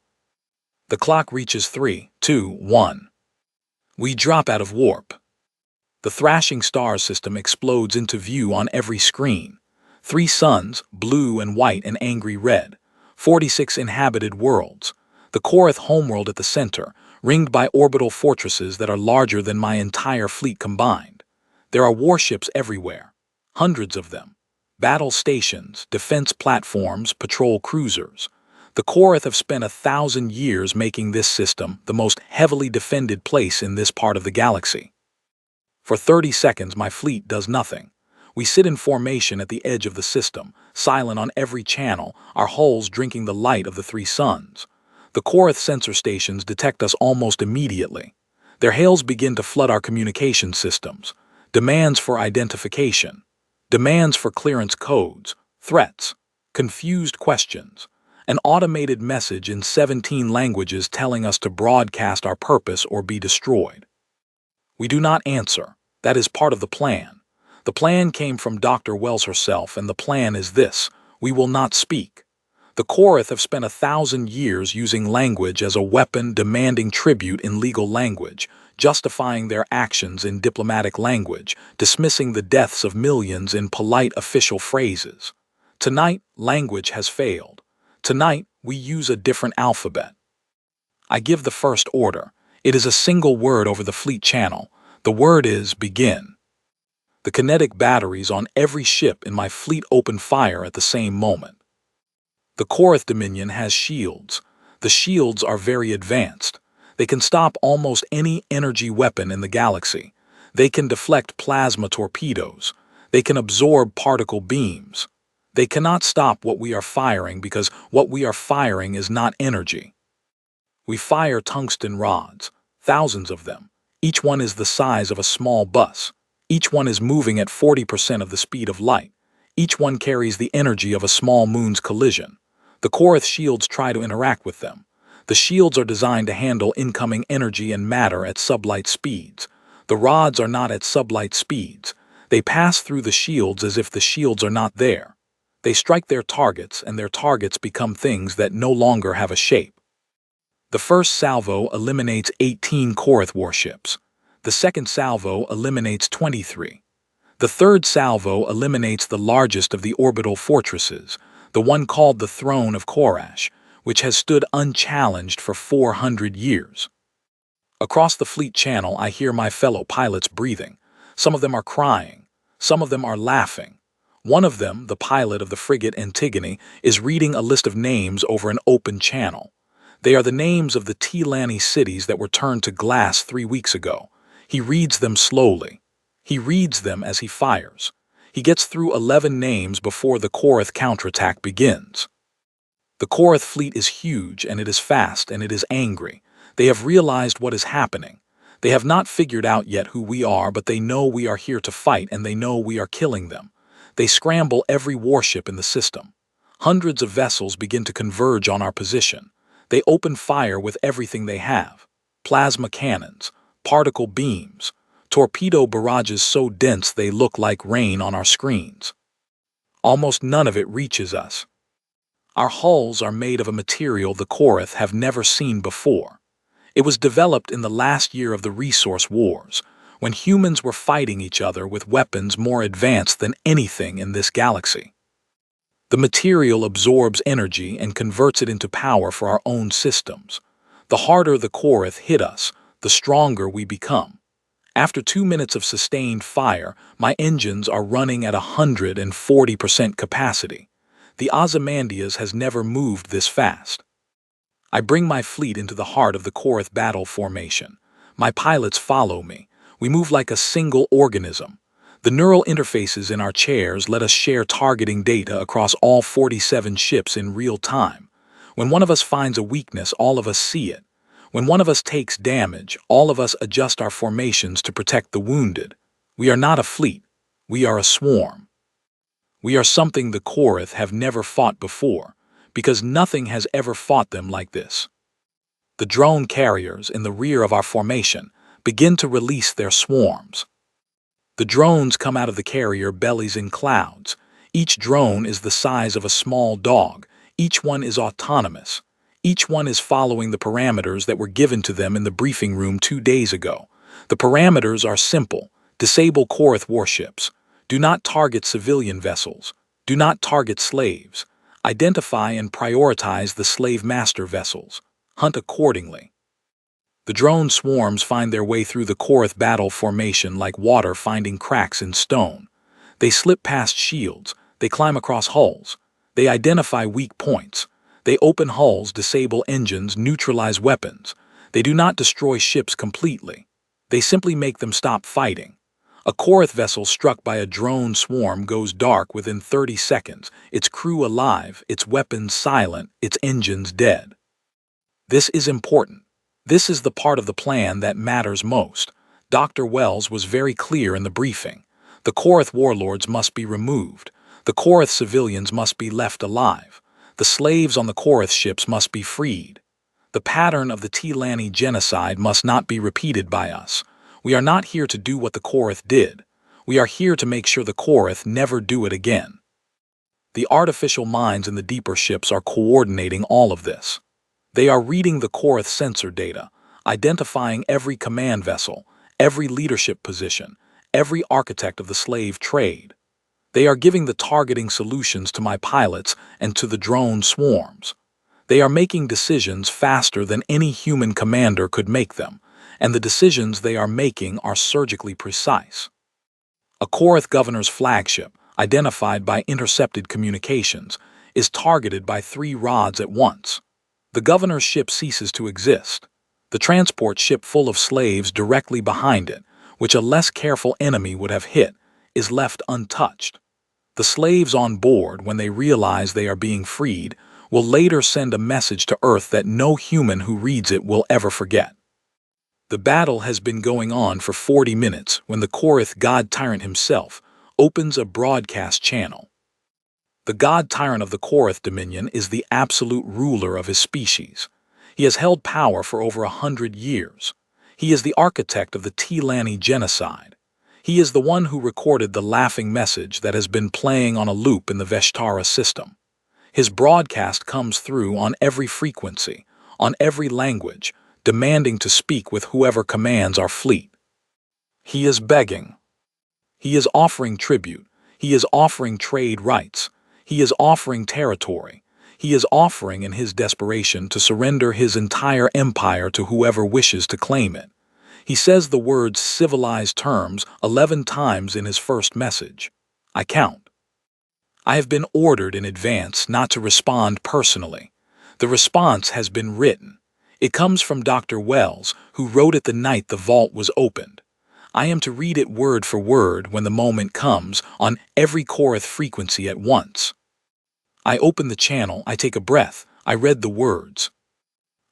The clock reaches 3, 2, 1. We drop out of warp. The Thrashing Stars system explodes into view on every screen. 3 suns, blue and white and angry red. 46 inhabited worlds. The Korath homeworld at the center, ringed by orbital fortresses that are larger than my entire fleet combined. There are warships everywhere. Hundreds of them. Battle stations, defense platforms, patrol cruisers. The Korath have spent 1,000 years making this system the most heavily defended place in this part of the galaxy. For 30 seconds, my fleet does nothing. We sit in formation at the edge of the system, silent on every channel, our hulls drinking the light of the 3 suns. The Korath sensor stations detect us almost immediately. Their hails begin to flood our communication systems. Demands for identification, demands for clearance codes, threats, confused questions, an automated message in 17 languages telling us to broadcast our purpose or be destroyed. We do not answer. That is part of the plan. The plan came from Dr. Wells herself, and the plan is this: we will not speak. The Korath have spent 1,000 years using language as a weapon, demanding tribute in legal language, justifying their actions in diplomatic language, dismissing the deaths of millions in polite official phrases. Tonight, language has failed. Tonight, we use a different alphabet. I give the first order. It is a single word over the fleet channel. The word is begin. The kinetic batteries on every ship in my fleet open fire at the same moment. The Korath Dominion has shields. The shields are very advanced. They can stop almost any energy weapon in the galaxy. They can deflect plasma torpedoes. They can absorb particle beams. They cannot stop what we are firing because what we are firing is not energy. We fire tungsten rods, thousands of them. Each one is the size of a small bus. Each one is moving at 40% of the speed of light. Each one carries the energy of a small moon's collision. The Korath shields try to interact with them. The shields are designed to handle incoming energy and matter at sublight speeds. The rods are not at sublight speeds. They pass through the shields as if the shields are not there. They strike their targets, and their targets become things that no longer have a shape. The first salvo eliminates 18 Korath warships. The second salvo eliminates 23. The third salvo eliminates the largest of the orbital fortresses, the one called the Throne of Korash, which has stood unchallenged for 400 years. Across the fleet channel, I hear my fellow pilots breathing. Some of them are crying. Some of them are laughing. One of them, the pilot of the frigate Antigone, is reading a list of names over an open channel. They are the names of the T-Lani cities that were turned to glass 3 weeks ago. He reads them slowly. He reads them as he fires. He gets through 11 names before the Korath counterattack begins. The Korath fleet is huge, and it is fast, and it is angry. They have realized what is happening. They have not figured out yet who we are, but they know we are here to fight, and they know we are killing them. They scramble every warship in the system. Hundreds of vessels begin to converge on our position. They open fire with everything they have: plasma cannons, particle beams, torpedo barrages so dense they look like rain on our screens. Almost none of it reaches us. Our hulls are made of a material the Korath have never seen before. It was developed in the last year of the resource wars, when humans were fighting each other with weapons more advanced than anything in this galaxy. The material absorbs energy and converts it into power for our own systems. The harder the Korath hit us, the stronger we become. After 2 minutes of sustained fire, my engines are running at 140% capacity. The Ozymandias has never moved this fast. I bring my fleet into the heart of the Korath battle formation. My pilots follow me. We move like a single organism. The neural interfaces in our chairs let us share targeting data across all 47 ships in real time. When one of us finds a weakness, all of us see it. When one of us takes damage, all of us adjust our formations to protect the wounded. We are not a fleet. We are a swarm. We are something the Korath have never fought before, because nothing has ever fought them like this. The drone carriers in the rear of our formation begin to release their swarms. The drones come out of the carrier bellies in clouds. Each drone is the size of a small dog. Each one is autonomous. Each one is following the parameters that were given to them in the briefing room 2 days ago. The parameters are simple. Disable Korath warships. Do not target civilian vessels. Do not target slaves. Identify and prioritize the slave master vessels. Hunt accordingly. The drone swarms find their way through the Korath battle formation like water finding cracks in stone. They slip past shields. They climb across hulls. They identify weak points. They open hulls, disable engines, neutralize weapons. They do not destroy ships completely. They simply make them stop fighting. A Korath vessel struck by a drone swarm goes dark within 30 seconds, its crew alive, its weapons silent, its engines dead. This is important. This is the part of the plan that matters most. Dr. Wells was very clear in the briefing. The Korath warlords must be removed. The Korath civilians must be left alive. The slaves on the Korath ships must be freed. The pattern of the Tilani genocide must not be repeated by us. We are not here to do what the Korath did. We are here to make sure the Korath never do it again. The artificial minds in the deeper ships are coordinating all of this. They are reading the Korath sensor data, identifying every command vessel, every leadership position, every architect of the slave trade. They are giving the targeting solutions to my pilots and to the drone swarms. They are making decisions faster than any human commander could make them, and the decisions they are making are surgically precise. A Korath governor's flagship, identified by intercepted communications, is targeted by 3 rods at once. The governor's ship ceases to exist. The transport ship full of slaves directly behind it, which a less careful enemy would have hit, is left untouched. The slaves on board, when they realize they are being freed, will later send a message to Earth that no human who reads it will ever forget. The battle has been going on for 40 minutes when the Korath god tyrant himself opens a broadcast channel. The god tyrant of the Korath Dominion is the absolute ruler of his species. He has held power for over 100 years. He is the architect of the Tilani genocide. He is the one who recorded the laughing message that has been playing on a loop in the Veshtara system. His broadcast comes through on every frequency, on every language, demanding to speak with whoever commands our fleet. He is begging. He is offering tribute. He is offering trade rights. He is offering territory. He is offering in his desperation to surrender his entire empire to whoever wishes to claim it. He says the words civilized terms 11 times in his first message. I count. I have been ordered in advance not to respond personally. The response has been written. It comes from Dr. Wells, who wrote it the night the vault was opened. I am to read it word for word when the moment comes, on every Korath frequency at once. I open the channel, I take a breath, I read the words.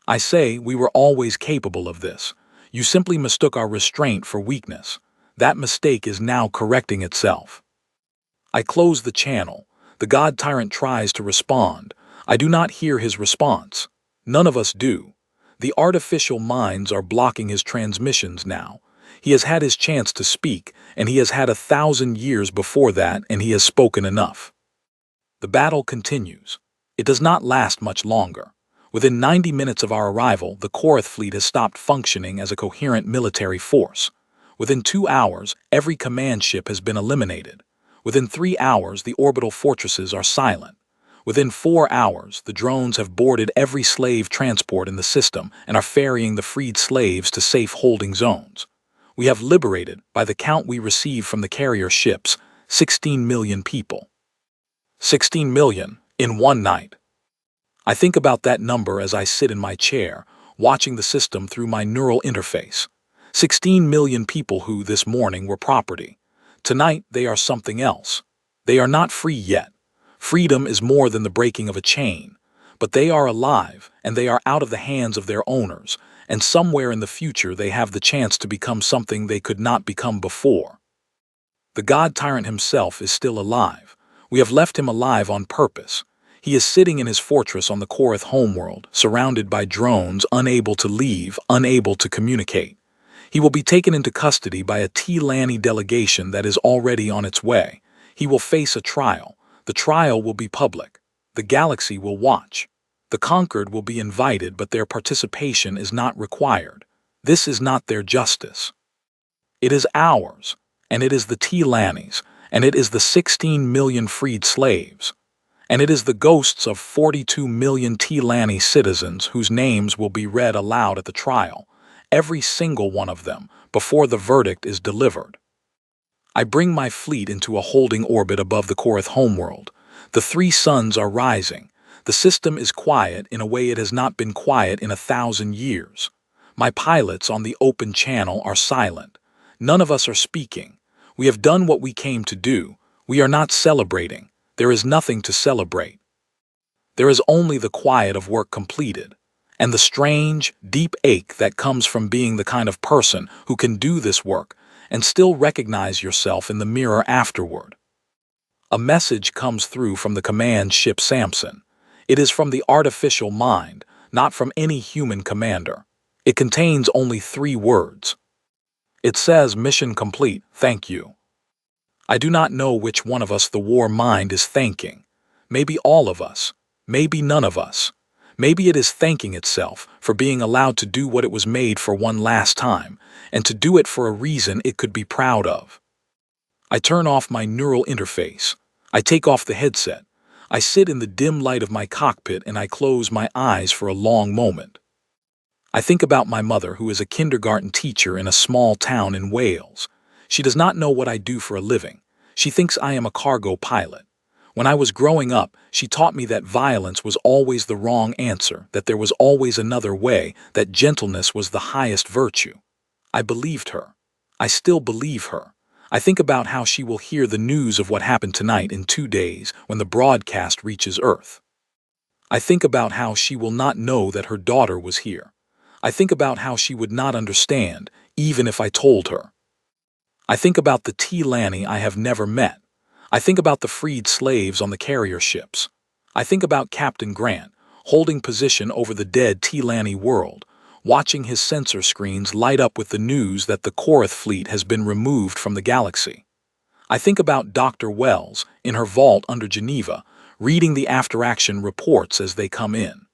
I say we were always capable of this. You simply mistook our restraint for weakness. That mistake is now correcting itself. I close the channel. The god tyrant tries to respond. I do not hear his response. None of us do. The artificial minds are blocking his transmissions now. He has had his chance to speak, and he has had 1,000 years before that, and he has spoken enough. The battle continues. It does not last much longer. Within 90 minutes of our arrival, the Korath fleet has stopped functioning as a coherent military force. Within 2 hours, every command ship has been eliminated. Within 3 hours, the orbital fortresses are silent. Within 4 hours, the drones have boarded every slave transport in the system and are ferrying the freed slaves to safe holding zones. We have liberated, by the count we receive from the carrier ships, 16 million people. 16 million in one night. I think about that number as I sit in my chair, watching the system through my neural interface. 16 million people who, this morning, were property. Tonight, they are something else. They are not free yet. Freedom is more than the breaking of a chain. But they are alive, and they are out of the hands of their owners, and somewhere in the future they have the chance to become something they could not become before. The god tyrant himself is still alive. We have left him alive on purpose. He is sitting in his fortress on the Korath homeworld, surrounded by drones, unable to leave, unable to communicate. He will be taken into custody by a Tilani delegation that is already on its way. He will face a trial. The trial will be public. The galaxy will watch. The conquered will be invited, but their participation is not required. This is not their justice. It is ours, and it is the Tilani's, and it is the 16 million freed slaves. And it is the ghosts of 42 million Tilani citizens whose names will be read aloud at the trial, every single one of them, before the verdict is delivered. I bring my fleet into a holding orbit above the Korath homeworld. The 3 suns are rising. The system is quiet in a way it has not been quiet in 1,000 years. My pilots on the open channel are silent. None of us are speaking. We have done what we came to do. We are not celebrating. There is nothing to celebrate. There is only the quiet of work completed. and the strange, deep ache that comes from being the kind of person who can do this work and still recognize yourself in the mirror afterward. A message comes through from the command ship Samson. It is from the artificial mind, not from any human commander. It contains only 3 words. It says, "Mission complete, thank you." I do not know which one of us the war mind is thanking. Maybe all of us. Maybe none of us. Maybe it is thanking itself for being allowed to do what it was made for one last time, and to do it for a reason it could be proud of. I turn off my neural interface. I take off the headset. I sit in the dim light of my cockpit and I close my eyes for a long moment. I think about my mother, who is a kindergarten teacher in a small town in Wales. She does not know what I do for a living. She thinks I am a cargo pilot. When I was growing up, she taught me that violence was always the wrong answer, that there was always another way, that gentleness was the highest virtue. I believed her. I still believe her. I think about how she will hear the news of what happened tonight in 2 days when the broadcast reaches Earth. I think about how she will not know that her daughter was here. I think about how she would not understand, even if I told her. I think about the T-Lanny I have never met. I think about the freed slaves on the carrier ships. I think about Captain Grant, holding position over the dead T-Lanny world, watching his sensor screens light up with the news that the Korath fleet has been removed from the galaxy. I think about Dr. Wells, in her vault under Geneva, reading the after-action reports as they come in.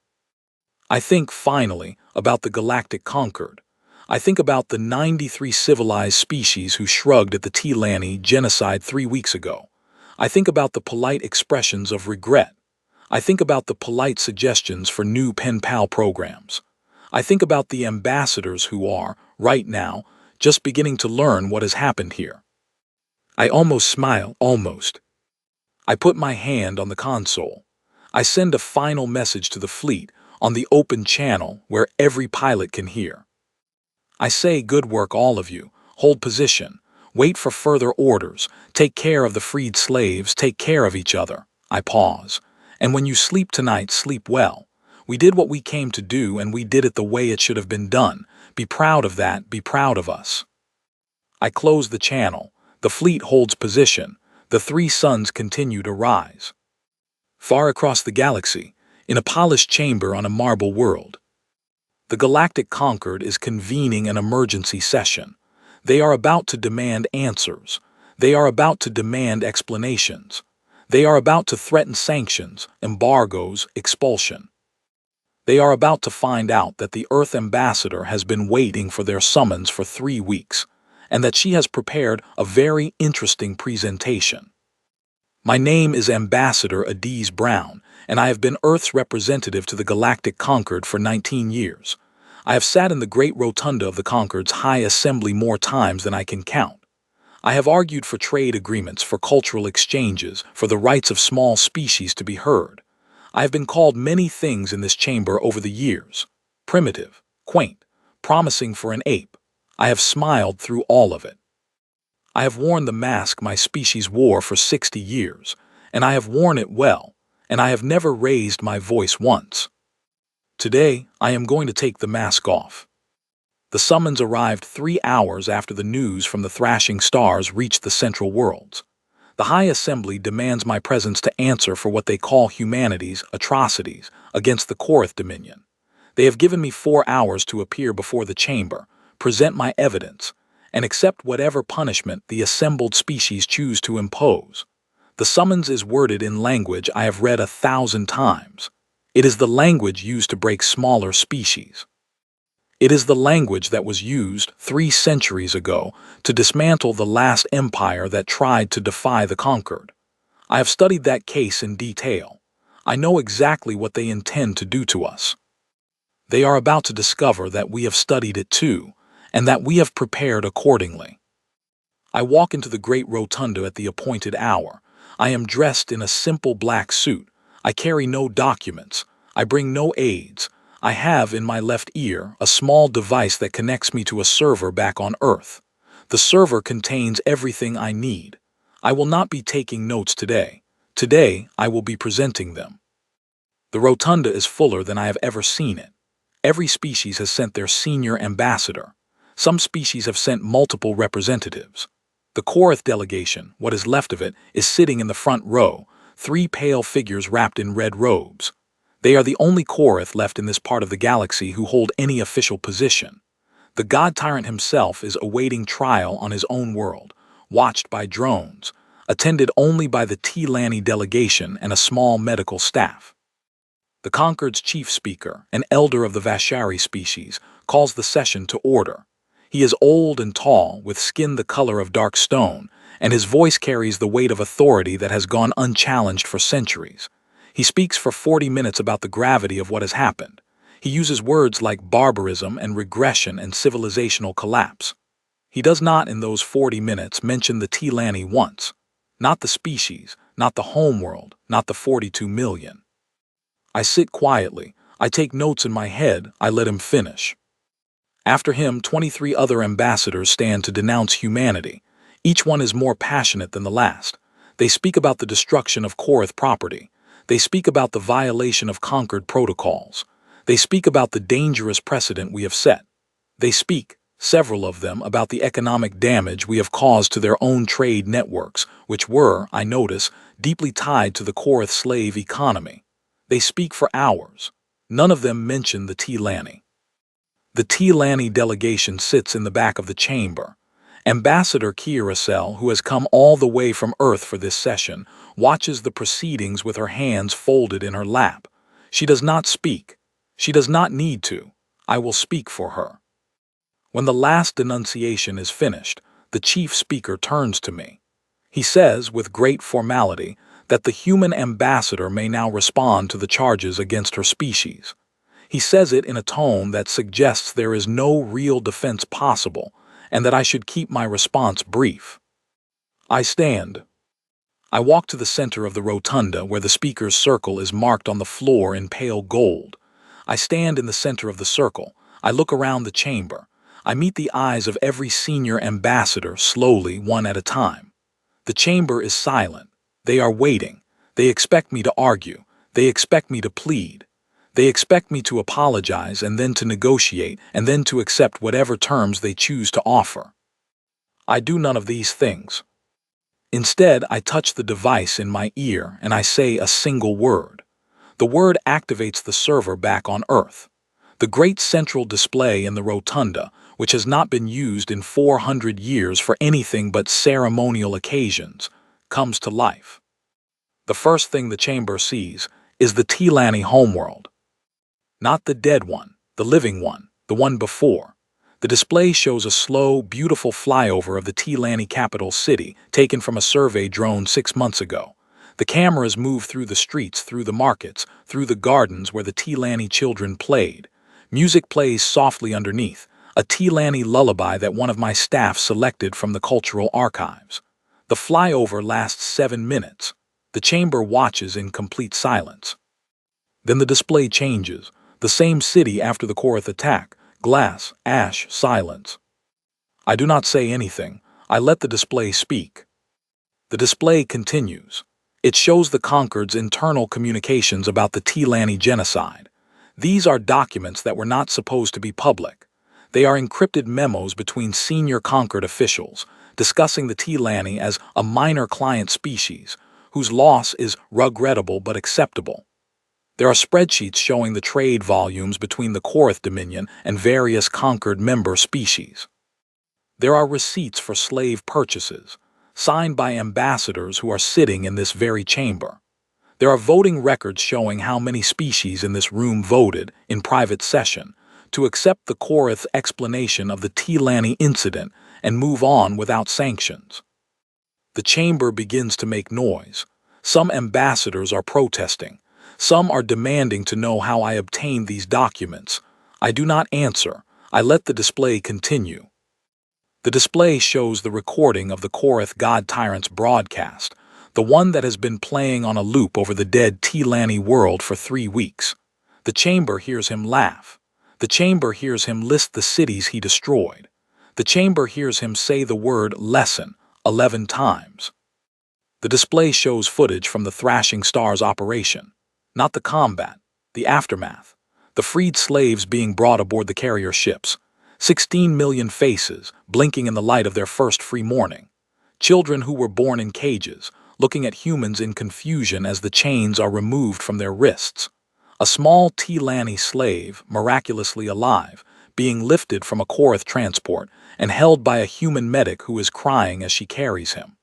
I think, finally, about the Galactic Concord. I think about the 93 civilized species who shrugged at the T-Lanny genocide 3 weeks ago. I think about the polite expressions of regret. I think about the polite suggestions for new pen pal programs. I think about the ambassadors who are, right now, just beginning to learn what has happened here. I almost smile, almost. I put my hand on the console. I send a final message to the fleet, on the open channel where every pilot can hear. I say, "Good work, all of you. Hold position. Wait for further orders. Take care of the freed slaves. Take care of each other." I pause. "And when you sleep tonight, sleep well. We did what we came to do, and we did it the way it should have been done. Be proud of that. Be proud of us." I close the channel. The fleet holds position. The 3 suns continue to rise. Far across the galaxy, in a polished chamber on a marble world, the Galactic Concord is convening an emergency session. They are about to demand answers. They are about to demand explanations. They are about to threaten sanctions, embargoes, expulsion. They are about to find out that the Earth ambassador has been waiting for their summons for 3 weeks, and that she has prepared a very interesting presentation. My name is Ambassador Adiz Brown, and I have been Earth's representative to the Galactic Concord for 19 years. I have sat in the great rotunda of the Concord's High Assembly more times than I can count. I have argued for trade agreements, for cultural exchanges, for the rights of small species to be heard. I have been called many things in this chamber over the years: primitive, quaint, promising for an ape. I have smiled through all of it. I have worn the mask my species wore for 60 years, and I have worn it well, and I have never raised my voice once. Today, I am going to take the mask off. The summons arrived 3 hours after the news from the thrashing stars reached the central worlds. The High Assembly demands my presence to answer for what they call humanity's atrocities against the Korath Dominion. They have given me 4 hours to appear before the chamber, present my evidence, and accept whatever punishment the assembled species choose to impose. The summons is worded in language I have read 1,000 times. It is the language used to break smaller species. It is the language that was used 3 centuries ago to dismantle the last empire that tried to defy the conquered. I have studied that case in detail. I know exactly what they intend to do to us. They are about to discover that we have studied it too, and that we have prepared accordingly. I walk into the great rotunda at the appointed hour. I am dressed in a simple black suit. I carry no documents. I bring no aids. I have in my left ear a small device that connects me to a server back on Earth. The server contains everything I need. I will not be taking notes today. Today, I will be presenting them. The rotunda is fuller than I have ever seen it. Every species has sent their senior ambassador. Some species have sent multiple representatives. The Korath delegation, what is left of it, is sitting in the front row, three pale figures wrapped in red robes. They are the only Korath left in this part of the galaxy who hold any official position. The God Tyrant himself is awaiting trial on his own world, watched by drones, attended only by the T-Lani delegation and a small medical staff. The Concord's chief speaker, an elder of the Vashari species, calls the session to order. He is old and tall, with skin the color of dark stone, and his voice carries the weight of authority that has gone unchallenged for centuries. He speaks for 40 minutes about the gravity of what has happened. He uses words like barbarism and regression and civilizational collapse. He does not, in those 40 minutes, mention the T-Lani once. Not the species, not the homeworld, not the 42 million. I sit quietly. I take notes in my head. I let him finish. After him, 23 other ambassadors stand to denounce humanity. Each one is more passionate than the last. They speak about the destruction of Korath property. They speak about the violation of Concord protocols. They speak about the dangerous precedent we have set. They speak, several of them, about the economic damage we have caused to their own trade networks, which were, I notice, deeply tied to the Korath slave economy. They speak for hours. None of them mention the T-Lani. The T-Lani delegation sits in the back of the chamber. Ambassador Kiarasel, who has come all the way from Earth for this session, watches the proceedings with her hands folded in her lap. She does not speak. She does not need to. I will speak for her. When the last denunciation is finished, the chief speaker turns to me. He says, with great formality, that the human ambassador may now respond to the charges against her species. He says it in a tone that suggests there is no real defense possible, and that I should keep my response brief. I stand. I walk to the center of the rotunda where the speaker's circle is marked on the floor in pale gold. I stand in the center of the circle. I look around the chamber. I meet the eyes of every senior ambassador slowly, one at a time. The chamber is silent. They are waiting. They expect me to argue. They expect me to plead. They expect me to apologize and then to negotiate and then to accept whatever terms they choose to offer. I do none of these things. Instead, I touch the device in my ear and I say a single word. The word activates the server back on Earth. The great central display in the rotunda, which has not been used in 400 years for anything but ceremonial occasions, comes to life. The first thing the chamber sees is the T-Lani homeworld. Not the dead one, the living one, the one before. The display shows a slow, beautiful flyover of the T-Lani capital city taken from a survey drone 6 months ago. The cameras move through the streets, through the markets, through the gardens where the T-Lani children played. Music plays softly underneath, a T-Lani lullaby that one of my staff selected from the cultural archives. The flyover lasts 7 minutes. The chamber watches in complete silence. Then the display changes. The same city after the Korath attack. Glass, ash, silence. I do not say anything. I let the display speak. The display continues. It shows the Concord's internal communications about the T-Lani genocide. These are documents that were not supposed to be public. They are encrypted memos between senior Concord officials, discussing the T-Lani as a minor client species, whose loss is regrettable but acceptable. There are spreadsheets showing the trade volumes between the Korath Dominion and various Concord member species. There are receipts for slave purchases, signed by ambassadors who are sitting in this very chamber. There are voting records showing how many species in this room voted, in private session, to accept the Korath's explanation of the T-Lani incident and move on without sanctions. The chamber begins to make noise. Some ambassadors are protesting. Some are demanding to know how I obtained these documents. I do not answer. I let the display continue. The display shows the recording of the Korath God Tyrant's broadcast, the one that has been playing on a loop over the dead T-Lani world for 3 weeks. The chamber hears him laugh. The chamber hears him list the cities he destroyed. The chamber hears him say the word lesson 11 times. The display shows footage from the Thrashing Stars operation. Not the combat, the aftermath. The freed slaves being brought aboard the carrier ships. 16 million faces, blinking in the light of their first free morning. Children who were born in cages, looking at humans in confusion as the chains are removed from their wrists. A small T-Lanny slave, miraculously alive, being lifted from a Korath transport and held by a human medic who is crying as she carries him.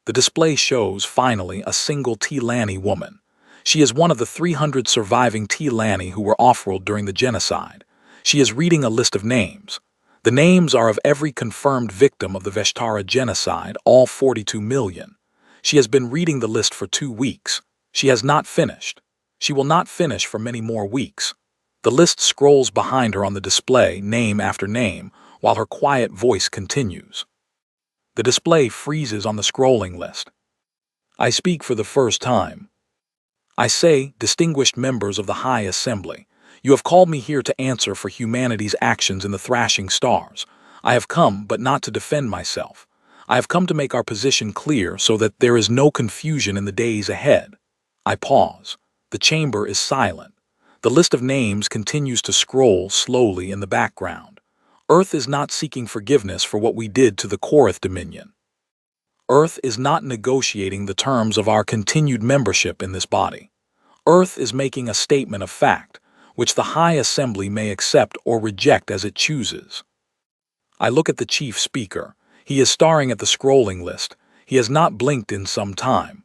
The display shows, finally, a single T-Lanny woman. She is one of the 300 surviving T-Lanny who were off-world during the genocide. She is reading a list of names. The names are of every confirmed victim of the Veshtara genocide, all 42 million. She has been reading the list for 2 weeks. She has not finished. She will not finish for many more weeks. The list scrolls behind her on the display, name after name, while her quiet voice continues. The display freezes on the scrolling list. I speak for the first time. I say, distinguished members of the High Assembly, you have called me here to answer for humanity's actions in the thrashing stars. I have come, but not to defend myself. I have come to make our position clear so that there is no confusion in the days ahead. I pause. The chamber is silent. The list of names continues to scroll slowly in the background. Earth is not seeking forgiveness for what we did to the Korath Dominion. Earth is not negotiating the terms of our continued membership in this body. Earth is making a statement of fact, which the High Assembly may accept or reject as it chooses. I look at the chief speaker. He is staring at the scrolling list. He has not blinked in some time.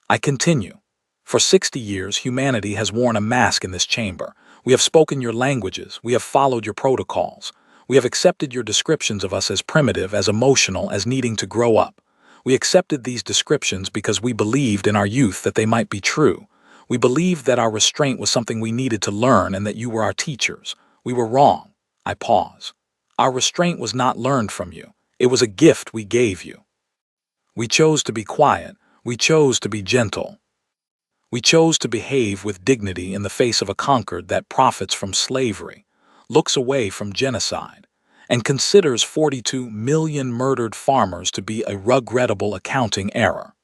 I continue. For 60 years, humanity has worn a mask in this chamber. We have spoken your languages. We have followed your protocols. We have accepted your descriptions of us as primitive, as emotional, as needing to grow up. We accepted these descriptions because we believed in our youth that they might be true. We believed that our restraint was something we needed to learn and that you were our teachers. We were wrong. I pause. Our restraint was not learned from you. It was a gift we gave you. We chose to be quiet. We chose to be gentle. We chose to behave with dignity in the face of a conquered that profits from slavery, looks away from genocide, and considers 42 million murdered farmers to be a regrettable accounting error.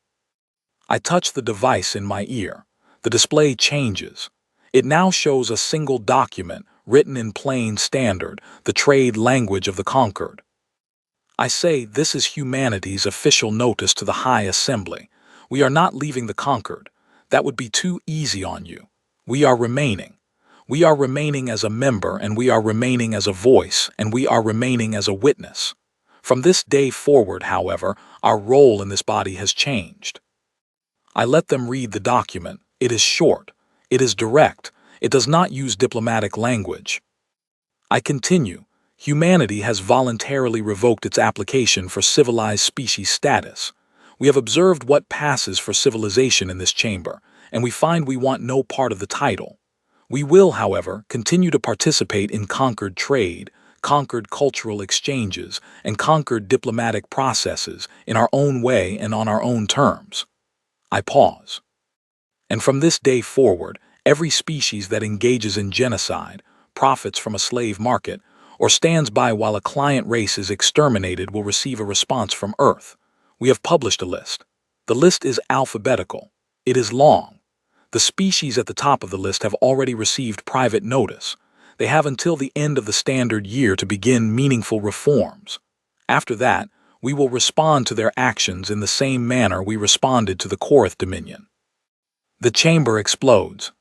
I touch the device in my ear. The display changes. It now shows a single document written in plain standard, the trade language of the conquered. I say this is humanity's official notice to the High Assembly. We are not leaving the conquered. That would be too easy on you. We are remaining. We are remaining as a member, and we are remaining as a voice, and we are remaining as a witness. From this day forward, however, our role in this body has changed. I let them read the document. It is short. It is direct. It does not use diplomatic language. I continue. Humanity has voluntarily revoked its application for civilized species status. We have observed what passes for civilization in this chamber, and we find we want no part of the title. We will, however, continue to participate in conquered trade, conquered cultural exchanges, and conquered diplomatic processes in our own way and on our own terms. I pause. And from this day forward, every species that engages in genocide, profits from a slave market, or stands by while a client race is exterminated will receive a response from Earth. We have published a list. The list is alphabetical. It is long. The species at the top of the list have already received private notice. They have until the end of the standard year to begin meaningful reforms. After that, we will respond to their actions in the same manner we responded to the Korath Dominion. The chamber explodes.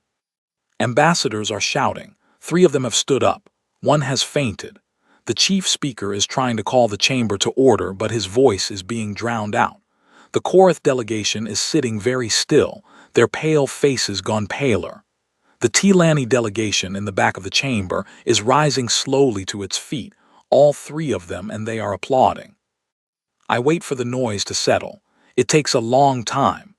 Ambassadors are shouting. 3 of them have stood up. 1 has fainted. The chief speaker is trying to call the chamber to order, but his voice is being drowned out. The Korath delegation is sitting very still, their pale faces gone paler. The T-Lanny delegation in the back of the chamber is rising slowly to its feet, all 3 of them, and they are applauding. I wait for the noise to settle. It takes a long time.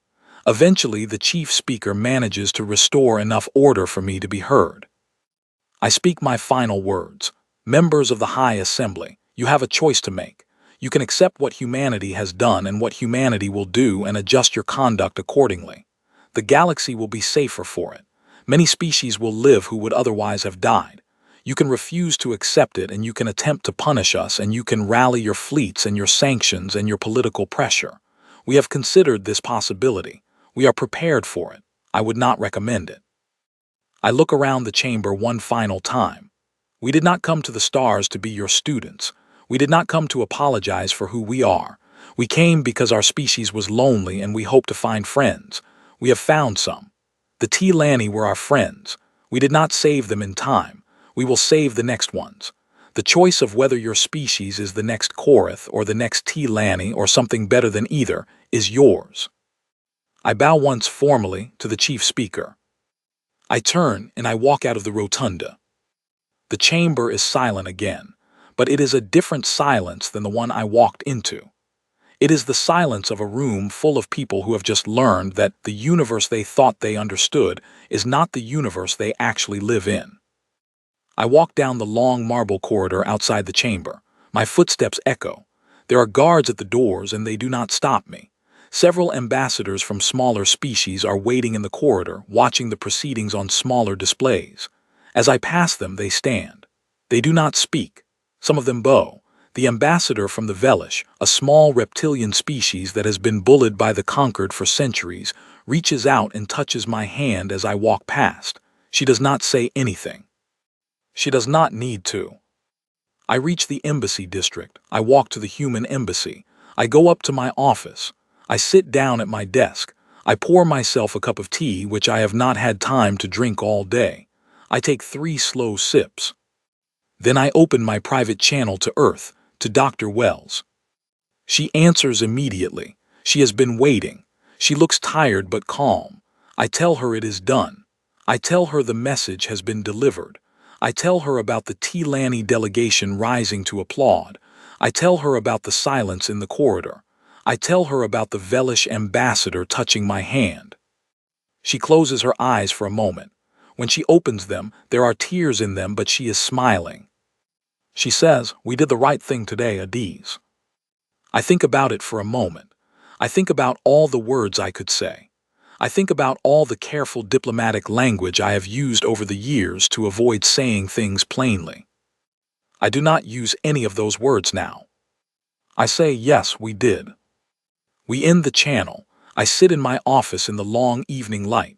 Eventually, the chief speaker manages to restore enough order for me to be heard. I speak my final words. Members of the High Assembly, you have a choice to make. You can accept what humanity has done and what humanity will do and adjust your conduct accordingly. The galaxy will be safer for it. Many species will live who would otherwise have died. You can refuse to accept it, and you can attempt to punish us, and you can rally your fleets and your sanctions and your political pressure. We have considered this possibility. We are prepared for it. I would not recommend it. I look around the chamber one final time. We did not come to the stars to be your students. We did not come to apologize for who we are. We came because our species was lonely and we hoped to find friends. We have found some. The T-Lani were our friends. We did not save them in time. We will save the next ones. The choice of whether your species is the next Korath or the next T-Lani or something better than either is yours. I bow once formally to the chief speaker. I turn and I walk out of the rotunda. The chamber is silent again, but it is a different silence than the one I walked into. It is the silence of a room full of people who have just learned that the universe they thought they understood is not the universe they actually live in. I walk down the long marble corridor outside the chamber. My footsteps echo. There are guards at the doors and they do not stop me. Several ambassadors from smaller species are waiting in the corridor, watching the proceedings on smaller displays. As I pass them, they stand. They do not speak. Some of them bow. The ambassador from the Velish, a small reptilian species that has been bullied by the conquered for centuries, reaches out and touches my hand as I walk past. She does not say anything. She does not need to. I reach the embassy district. I walk to the human embassy. I go up to my office. I sit down at my desk. I pour myself a cup of tea, which I have not had time to drink all day. I take 3 slow sips. Then I open my private channel to Earth, to Dr. Wells. She answers immediately. She has been waiting. She looks tired but calm. I tell her it is done. I tell her the message has been delivered. I tell her about the T-Lani delegation rising to applaud. I tell her about the silence in the corridor. I tell her about the Velish ambassador touching my hand. She closes her eyes for a moment. When she opens them, there are tears in them, but she is smiling. She says, "We did the right thing today, Adiz." I think about it for a moment. I think about all the words I could say. I think about all the careful diplomatic language I have used over the years to avoid saying things plainly. I do not use any of those words now. I say, yes, we did. We end the channel. I sit in my office in the long evening light.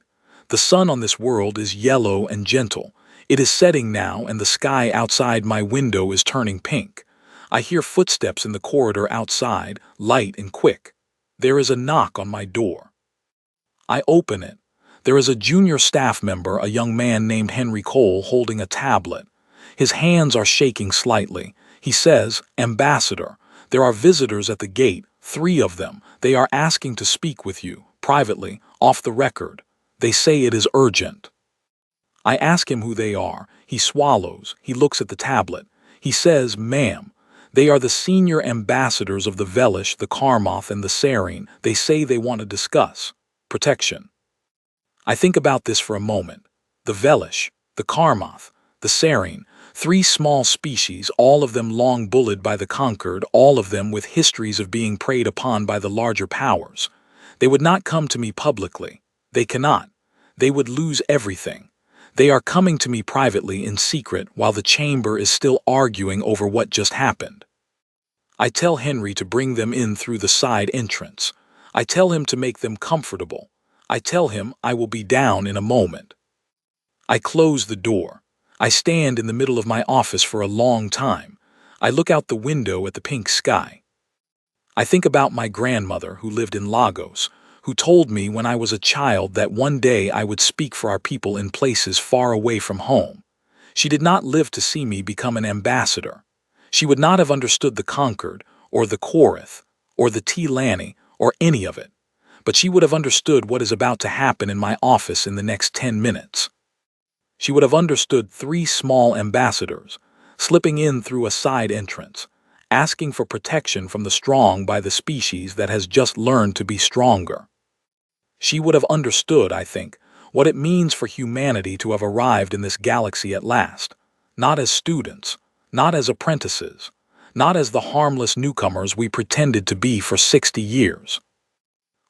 The sun on this world is yellow and gentle. It is setting now and the sky outside my window is turning pink. I hear footsteps in the corridor outside, light and quick. There is a knock on my door. I open it. There is a junior staff member, a young man named Henry Cole, holding a tablet. His hands are shaking slightly. He says, "Ambassador, there are visitors at the gate, 3 of them. They are asking to speak with you, privately, off the record. They say it is urgent." I ask him who they are. He swallows. He looks at the tablet. He says, "Ma'am, they are the senior ambassadors of the Velish, the Karmoth, and the Serene. They say they want to discuss protection." I think about this for a moment. The Velish, the Karmoth, the Serene, 3 small species, all of them long bullied by the conquered, all of them with histories of being preyed upon by the larger powers. They would not come to me publicly. They cannot. They would lose everything. They are coming to me privately in secret while the chamber is still arguing over what just happened. I tell Henry to bring them in through the side entrance. I tell him to make them comfortable. I tell him I will be down in a moment. I close the door. I stand in the middle of my office for a long time. I look out the window at the pink sky. I think about my grandmother who lived in Lagos, who told me when I was a child that one day I would speak for our people in places far away from home. She did not live to see me become an ambassador. She would not have understood the conquered, or the Korath, or the T-Lani, or any of it. But she would have understood what is about to happen in my office in the next 10 minutes. She would have understood 3 small ambassadors, slipping in through a side entrance, asking for protection from the strong by the species that has just learned to be stronger. She would have understood, I think, what it means for humanity to have arrived in this galaxy at last, not as students, not as apprentices, not as the harmless newcomers we pretended to be for 60 years.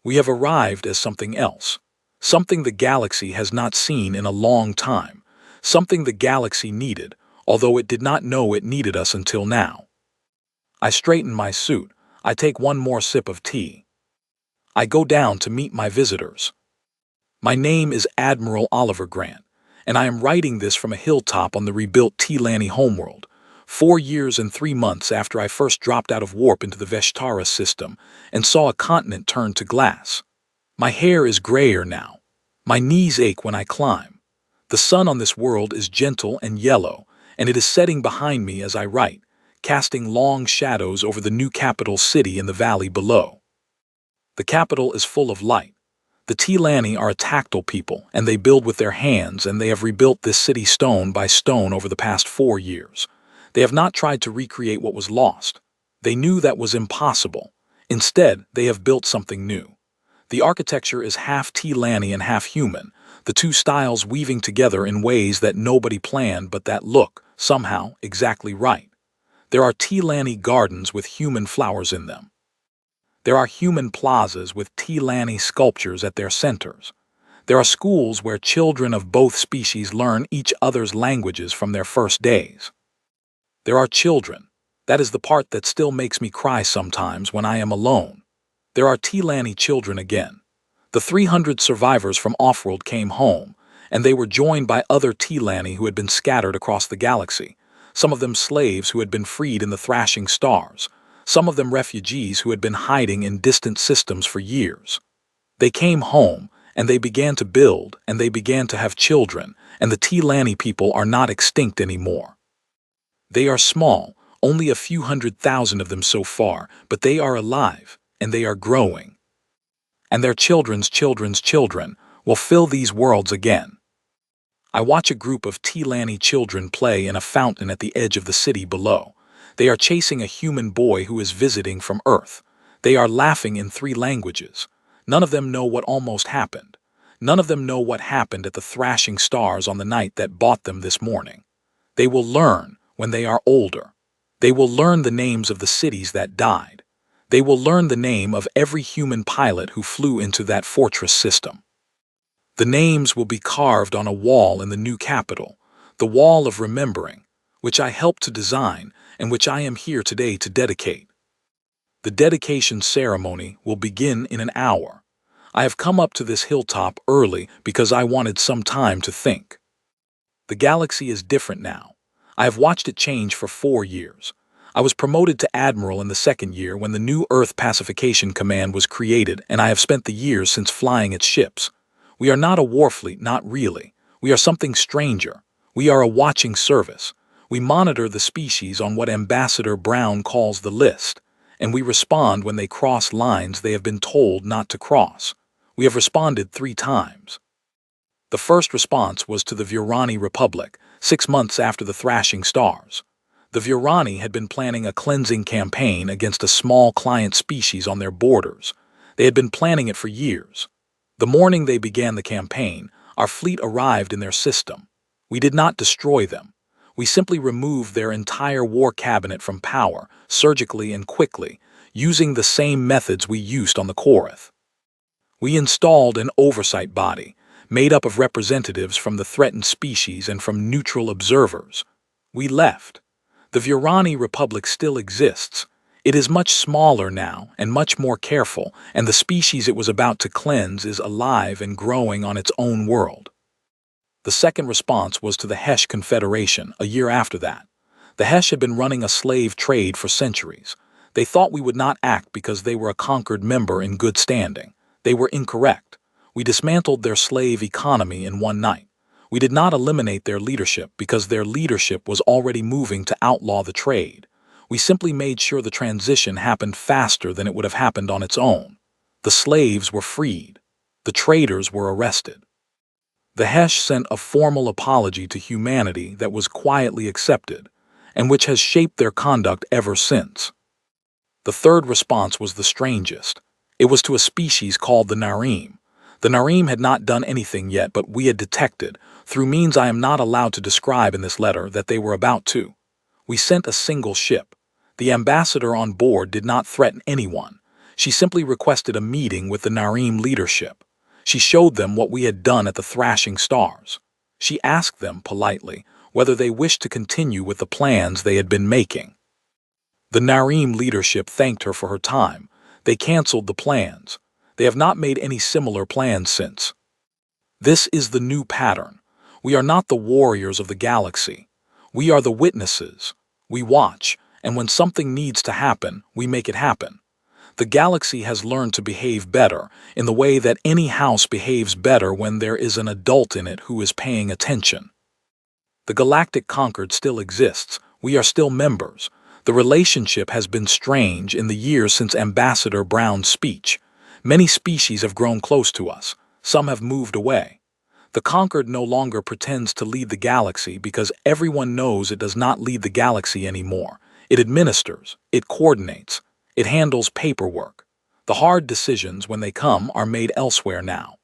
We have arrived as something else, something the galaxy has not seen in a long time, something the galaxy needed, although it did not know it needed us until now. I straighten my suit. I take one more sip of tea. I go down to meet my visitors. My name is Admiral Oliver Grant, and I am writing this from a hilltop on the rebuilt T-Lani homeworld, 4 years and 3 months after I first dropped out of warp into the Vestara system and saw a continent turn to glass. My hair is grayer now. My knees ache when I climb. The sun on this world is gentle and yellow, and it is setting behind me as I write, casting long shadows over the new capital city in the valley below. The capital is full of light. The T-Lani are a tactile people, and they build with their hands, and they have rebuilt this city stone by stone over the past 4 years. They have not tried to recreate what was lost. They knew that was impossible. Instead, they have built something new. The architecture is half T-Lani and half human, the two styles weaving together in ways that nobody planned but that look, somehow, exactly right. There are T-Lani gardens with human flowers in them. There are human plazas with T-Lani sculptures at their centers. There are schools where children of both species learn each other's languages from their first days. There are children. That is the part that still makes me cry sometimes when I am alone. There are T-Lani children again. The 300 survivors from Offworld came home, and they were joined by other T-Lani who had been scattered across the galaxy, some of them slaves who had been freed in the thrashing stars, some of them refugees who had been hiding in distant systems for years. They came home, and they began to build, and they began to have children, and the T-Lani people are not extinct anymore. They are small, only a few 100,000 of them so far, but they are alive, and they are growing. And their children's children's children will fill these worlds again. I watch a group of T-Lani children play in a fountain at the edge of the city below. They are chasing a human boy who is visiting from Earth. They are laughing in 3 languages. None of them know what almost happened. None of them know what happened at the thrashing stars on the night that bought them this morning. They will learn when they are older. They will learn the names of the cities that died. They will learn the name of every human pilot who flew into that fortress system. The names will be carved on a wall in the new capital, the Wall of Remembering, which I helped to design and which I am here today to dedicate. The dedication ceremony will begin in an hour. I have come up to this hilltop early because I wanted some time to think. The galaxy is different now. I have watched it change for 4 years. I was promoted to Admiral in the 2nd year when the new Earth Pacification Command was created, and I have spent the years since flying its ships. We are not a warfleet, not really. We are something stranger. We are a watching service. We monitor the species on what Ambassador Brown calls the list, and we respond when they cross lines they have been told not to cross. We have responded 3 times. The first response was to the Virani Republic, 6 months after the thrashing stars. The Virani had been planning a cleansing campaign against a small client species on their borders. They had been planning it for years. The morning they began the campaign, our fleet arrived in their system. We did not destroy them. We simply removed their entire war cabinet from power, surgically and quickly, using the same methods we used on the Korath. We installed an oversight body, made up of representatives from the threatened species and from neutral observers. We left. The Virani Republic still exists. It is much smaller now and much more careful, and the species it was about to cleanse is alive and growing on its own world. The second response was to the Hesh Confederation, a year after that. The Hesh had been running a slave trade for centuries. They thought we would not act because they were a conquered member in good standing. They were incorrect. We dismantled their slave economy in one night. We did not eliminate their leadership because their leadership was already moving to outlaw the trade. We simply made sure the transition happened faster than it would have happened on its own. The slaves were freed. The traders were arrested. The Hesh sent a formal apology to humanity that was quietly accepted, and which has shaped their conduct ever since. The third response was the strangest. It was to a species called the Narim. The Narim had not done anything yet, but we had detected, through means I am not allowed to describe in this letter, that they were about to. We sent a single ship. The ambassador on board did not threaten anyone. She simply requested a meeting with the Narim leadership. She showed them what we had done at the thrashing stars. She asked them, politely, whether they wished to continue with the plans they had been making. The Narim leadership thanked her for her time. They canceled the plans. They have not made any similar plans since. This is the new pattern. We are not the warriors of the galaxy. We are the witnesses. We watch, and when something needs to happen, we make it happen. The galaxy has learned to behave better, in the way that any house behaves better when there is an adult in it who is paying attention. The Galactic Concord still exists. We are still members. The relationship has been strange in the years since Ambassador Brown's speech. Many species have grown close to us. Some have moved away. The Concord no longer pretends to lead the galaxy because everyone knows it does not lead the galaxy anymore. It administers, it coordinates, it handles paperwork. The hard decisions, when they come, are made elsewhere now.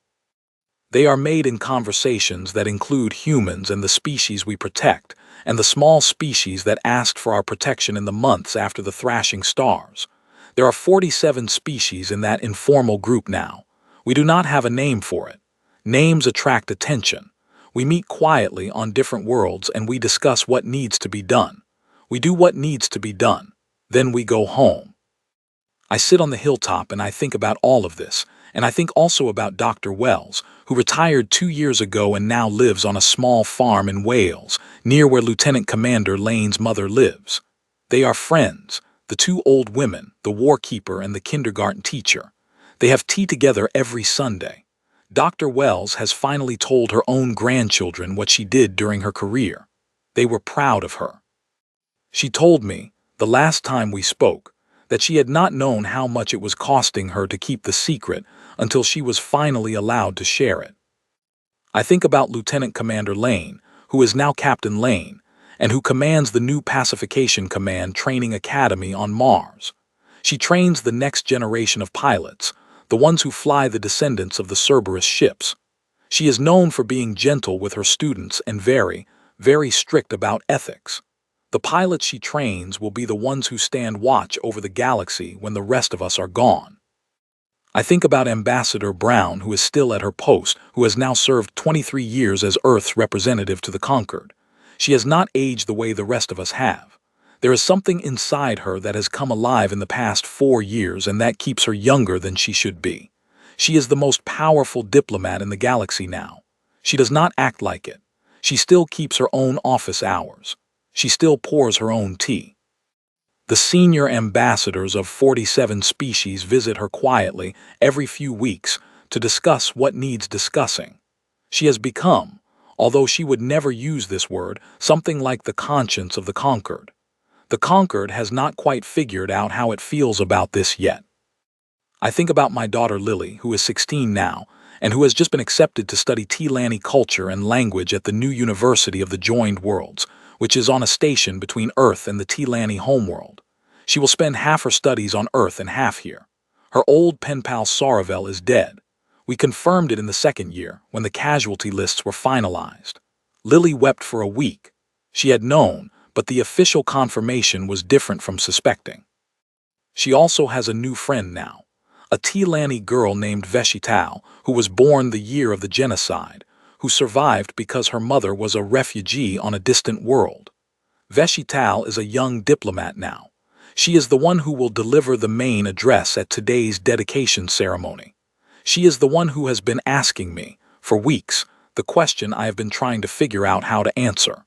They are made in conversations that include humans and the species we protect, and the small species that asked for our protection in the months after the thrashing stars. There are 47 species in that informal group now. We do not have a name for it. Names attract attention. We meet quietly on different worlds and we discuss what needs to be done. We do what needs to be done. Then we go home. I sit on the hilltop and I think about all of this, and I think also about Dr. Wells, who retired 2 years ago and now lives on a small farm in Wales, near where Lieutenant Commander Lane's mother lives. They are friends, the two old women, the warkeeper and the kindergarten teacher. They have tea together every Sunday. Dr. Wells has finally told her own grandchildren what she did during her career. They were proud of her. She told me, the last time we spoke, that she had not known how much it was costing her to keep the secret until she was finally allowed to share it. I think about Lieutenant Commander Lane, who is now Captain Lane, and who commands the new Pacification Command Training Academy on Mars. She trains the next generation of pilots, the ones who fly the descendants of the Cerberus ships. She is known for being gentle with her students and very, very strict about ethics. The pilots she trains will be the ones who stand watch over the galaxy when the rest of us are gone. I think about Ambassador Brown, who is still at her post, who has now served 23 years as Earth's representative to the Concord. She has not aged the way the rest of us have. There is something inside her that has come alive in the past 4 years, and that keeps her younger than she should be. She is the most powerful diplomat in the galaxy now. She does not act like it. She still keeps her own office hours. She still pours her own tea. The senior ambassadors of 47 species visit her quietly every few weeks to discuss what needs discussing. She has become, although she would never use this word, something like the conscience of the Concord. The Concord has not quite figured out how it feels about this yet. I think about my daughter Lily, who is 16 now, and who has just been accepted to study Tilani culture and language at the new University of the Joined Worlds, which is on a station between Earth and the Tilani homeworld. She will spend half her studies on Earth and half here. Her old pen pal Saravel is dead. We confirmed it in the second year, when the casualty lists were finalized. Lily wept for a week. She had known, but the official confirmation was different from suspecting. She also has a new friend now, a Tilani girl named Veshital, who was born the year of the genocide, who survived because her mother was a refugee on a distant world. Veshital is a young diplomat now. She is the one who will deliver the main address at today's dedication ceremony. She is the one who has been asking me, for weeks, the question I have been trying to figure out how to answer.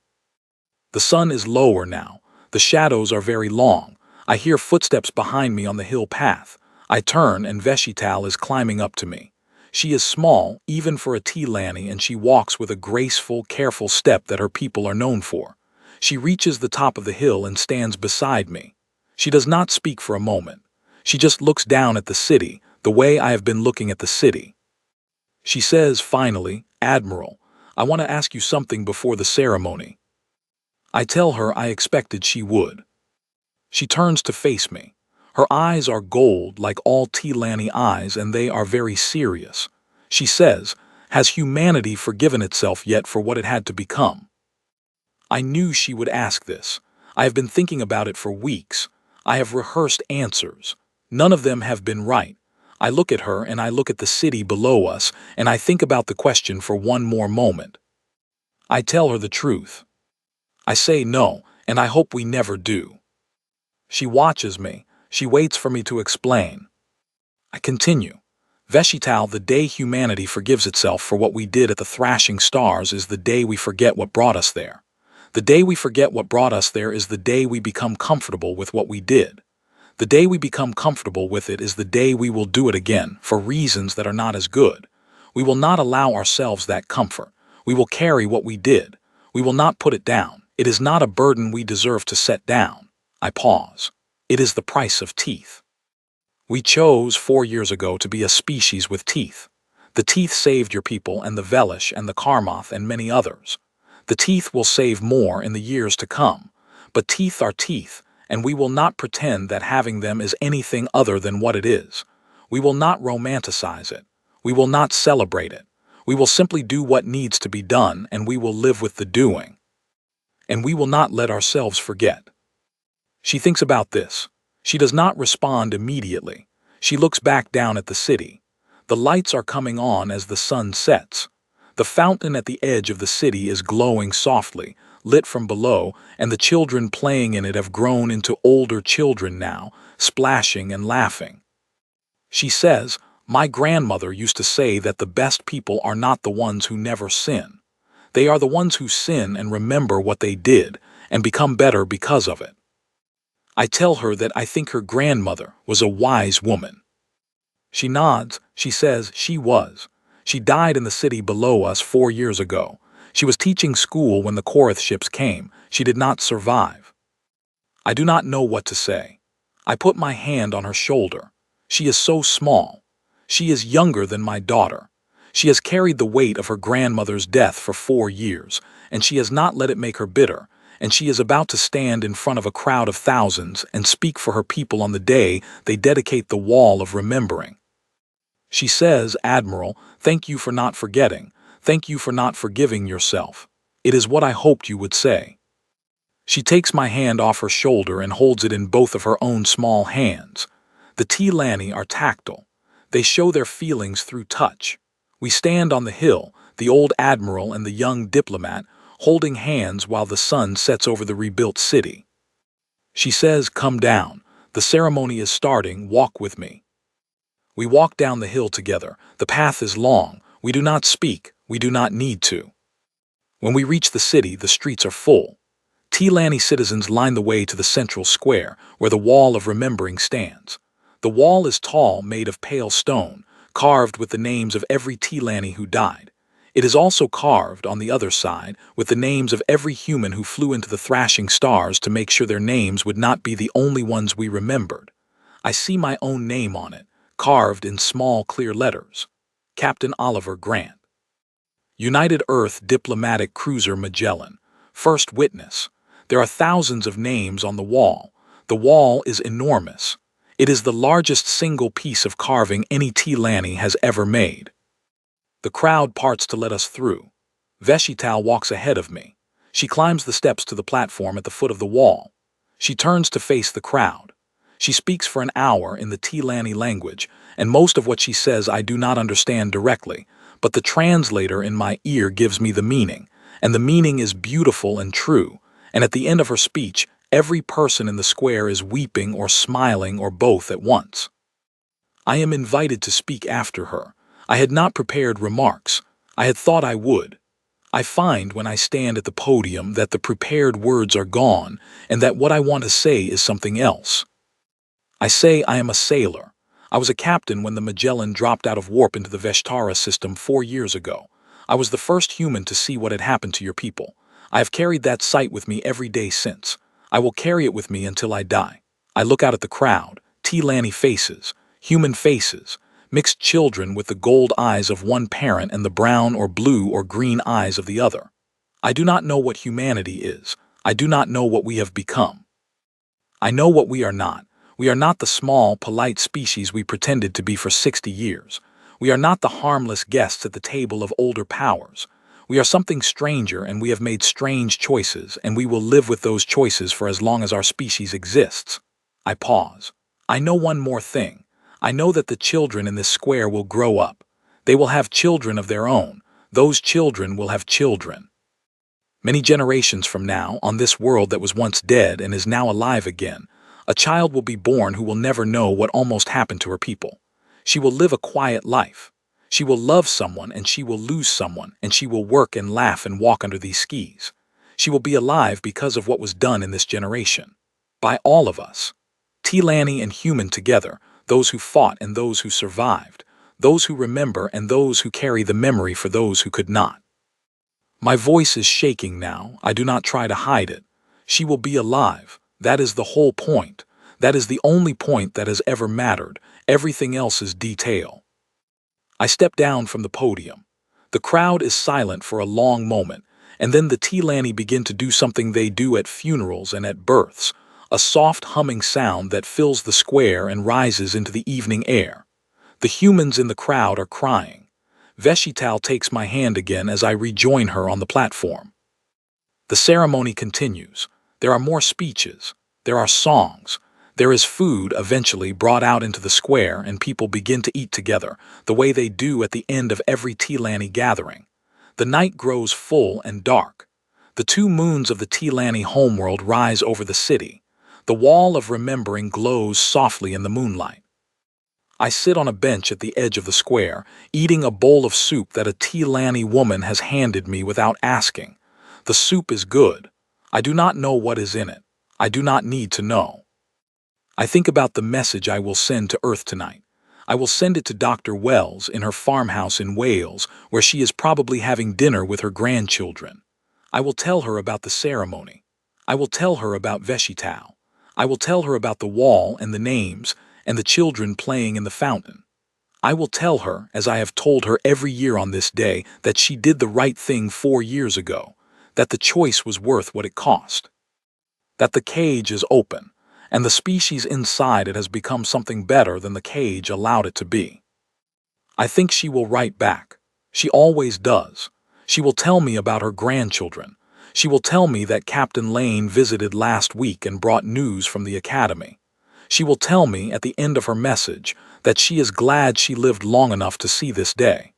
The sun is lower now. The shadows are very long. I hear footsteps behind me on the hill path. I turn and Veshital is climbing up to me. She is small, even for a Tilani, and she walks with a graceful, careful step that her people are known for. She reaches the top of the hill and stands beside me. She does not speak for a moment. She just looks down at the city, the way I have been looking at the city. She says, finally, "Admiral, I want to ask you something before the ceremony." I tell her I expected she would. She turns to face me. Her eyes are gold like all Tilani eyes, and they are very serious. She says, "Has humanity forgiven itself yet for what it had to become?" I knew she would ask this. I have been thinking about it for weeks. I have rehearsed answers. None of them have been right. I look at her and I look at the city below us, and I think about the question for one more moment. I tell her the truth. I say no, and I hope we never do. She watches me. She waits for me to explain. I continue. Veshital, the day humanity forgives itself for what we did at the thrashing stars is the day we forget what brought us there. The day we forget what brought us there is the day we become comfortable with what we did. The day we become comfortable with it is the day we will do it again, for reasons that are not as good. We will not allow ourselves that comfort. We will carry what we did. We will not put it down. It is not a burden we deserve to set down. I pause. It is the price of teeth. We chose 4 years ago to be a species with teeth. The teeth saved your people and the Velish and the Karmoth and many others. The teeth will save more in the years to come. But teeth are teeth, and we will not pretend that having them is anything other than what it is. We will not romanticize it. We will not celebrate it. We will simply do what needs to be done, and we will live with the doing. And we will not let ourselves forget. She thinks about this. She does not respond immediately. She looks back down at the city. The lights are coming on as the sun sets. The fountain at the edge of the city is glowing softly, lit from below, and the children playing in it have grown into older children now, splashing and laughing. She says, "My grandmother used to say that the best people are not the ones who never sin. They are the ones who sin and remember what they did and become better because of it." I tell her that I think her grandmother was a wise woman. She nods. She says she was. She died in the city below us 4 years ago. She was teaching school when the Korath ships came. She did not survive. I do not know what to say. I put my hand on her shoulder. She is so small. She is younger than my daughter. She has carried the weight of her grandmother's death for 4 years, and she has not let it make her bitter, and she is about to stand in front of a crowd of thousands and speak for her people on the day they dedicate the Wall of Remembering. She says, "Admiral, thank you for not forgetting. Thank you for not forgiving yourself. It is what I hoped you would say." She takes my hand off her shoulder and holds it in both of her own small hands. The Tilani are tactile. They show their feelings through touch. We stand on the hill, the old admiral and the young diplomat, holding hands while the sun sets over the rebuilt city. She says, "Come down. The ceremony is starting. Walk with me." We walk down the hill together. The path is long. We do not speak. We do not need to. When we reach the city, the streets are full. Tilani citizens line the way to the central square, where the Wall of Remembering stands. The wall is tall, made of pale stone, carved with the names of every Tilani who died. It is also carved, on the other side, with the names of every human who flew into the thrashing stars to make sure their names would not be the only ones we remembered. I see my own name on it, carved in small, clear letters. Captain Oliver Grant. United Earth Diplomatic Cruiser Magellan. First witness. There are thousands of names on the wall. The wall is enormous. It is the largest single piece of carving any Tilani has ever made. The crowd parts to let us through. Veshital walks ahead of me. She climbs the steps to the platform at the foot of the wall. She turns to face the crowd. She speaks for an hour in the Tilani language, and most of what she says I do not understand directly, but the translator in my ear gives me the meaning, and the meaning is beautiful and true, and at the end of her speech, every person in the square is weeping or smiling or both at once. I am invited to speak after her. I had not prepared remarks. I had thought I would. I find when I stand at the podium that the prepared words are gone and that what I want to say is something else. I say I am a sailor. I was a captain when the Magellan dropped out of warp into the Veshtara system 4 years ago. I was the first human to see what had happened to your people. I have carried that sight with me every day since. I will carry it with me until I die. I look out at the crowd, Tilani faces, human faces, mixed children with the gold eyes of one parent and the brown or blue or green eyes of the other. I do not know what humanity is. I do not know what we have become. I know what we are not. We are not the small, polite species we pretended to be for 60 years. We are not the harmless guests at the table of older powers. We are something stranger, and we have made strange choices, and we will live with those choices for as long as our species exists. I pause. I know one more thing. I know that the children in this square will grow up. They will have children of their own. Those children will have children. Many generations from now, on this world that was once dead and is now alive again, a child will be born who will never know what almost happened to her people. She will live a quiet life. She will love someone and she will lose someone, and she will work and laugh and walk under these skis. She will be alive because of what was done in this generation. By all of us. Tilani and human together, those who fought and those who survived, those who remember and those who carry the memory for those who could not. My voice is shaking now. I do not try to hide it. She will be alive. That is the whole point. That is the only point that has ever mattered. Everything else is detail. I step down from the podium. The crowd is silent for a long moment, and then the Tilani begin to do something they do at funerals and at births, a soft humming sound that fills the square and rises into the evening air. The humans in the crowd are crying. Veshital takes my hand again as I rejoin her on the platform. The ceremony continues. There are more speeches. There are songs. There is food eventually brought out into the square, and people begin to eat together, the way they do at the end of every Tilani gathering. The night grows full and dark. The two moons of the Tilani homeworld rise over the city. The wall of remembering glows softly in the moonlight. I sit on a bench at the edge of the square, eating a bowl of soup that a Tilani woman has handed me without asking. The soup is good. I do not know what is in it. I do not need to know. I think about the message I will send to Earth tonight. I will send it to Dr. Wells in her farmhouse in Wales, where she is probably having dinner with her grandchildren. I will tell her about the ceremony. I will tell her about Veshital. I will tell her about the wall and the names and the children playing in the fountain. I will tell her, as I have told her every year on this day, that she did the right thing 4 years ago, that the choice was worth what it cost, that the cage is open, and the species inside it has become something better than the cage allowed it to be. I think she will write back. She always does. She will tell me about her grandchildren. She will tell me that Captain Lane visited last week and brought news from the academy. She will tell me at the end of her message that she is glad she lived long enough to see this day.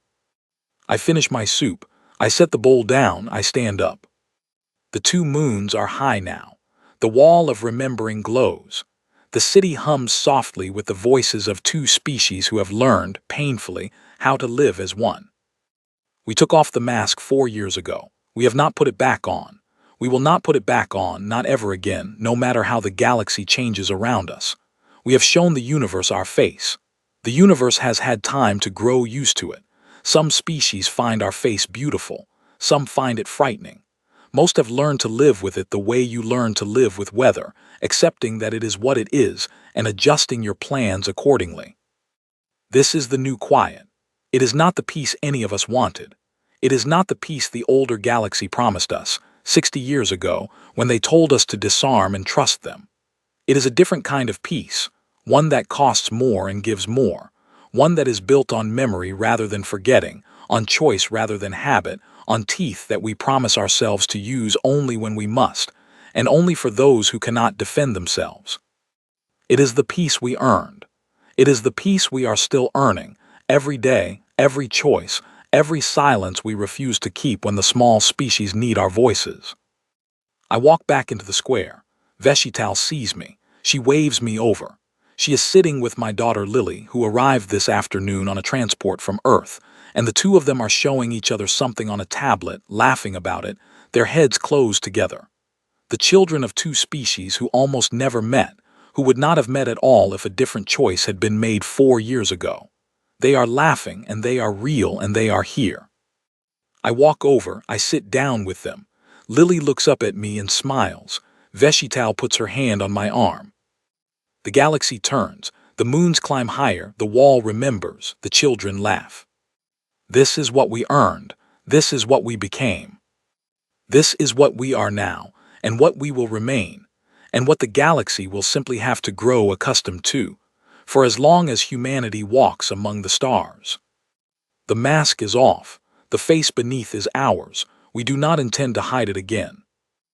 I finish my soup. I set the bowl down. I stand up. The two moons are high now. The wall of remembering glows. The city hums softly with the voices of two species who have learned, painfully, how to live as one. We took off the mask 4 years ago. We have not put it back on. We will not put it back on, not ever again, no matter how the galaxy changes around us. We have shown the universe our face. The universe has had time to grow used to it. Some species find our face beautiful. Some find it frightening. Most have learned to live with it the way you learn to live with weather, accepting that it is what it is and adjusting your plans accordingly. This is the new quiet. It is not the peace any of us wanted. It is not the peace the older galaxy promised us 60 years ago when they told us to disarm and trust them. It is a different kind of peace, one that costs more and gives more, one that is built on memory rather than forgetting, on choice rather than habit, on teeth that we promise ourselves to use only when we must, and only for those who cannot defend themselves. It is the peace we earned. It is the peace we are still earning, every day, every choice, every silence we refuse to keep when the small species need our voices. I walk back into the square. Veshital sees me. She waves me over. She is sitting with my daughter Lily, who arrived this afternoon on a transport from Earth, and the two of them are showing each other something on a tablet, laughing about it, their heads closed together. The children of two species who almost never met, who would not have met at all if a different choice had been made 4 years ago. They are laughing, and they are real, and they are here. I walk over, I sit down with them. Lily looks up at me and smiles. Veshital puts her hand on my arm. The galaxy turns, the moons climb higher, the wall remembers, the children laugh. This is what we earned. This is what we became. This is what we are now, and what we will remain, and what the galaxy will simply have to grow accustomed to, for as long as humanity walks among the stars. The mask is off. The face beneath is ours. We do not intend to hide it again.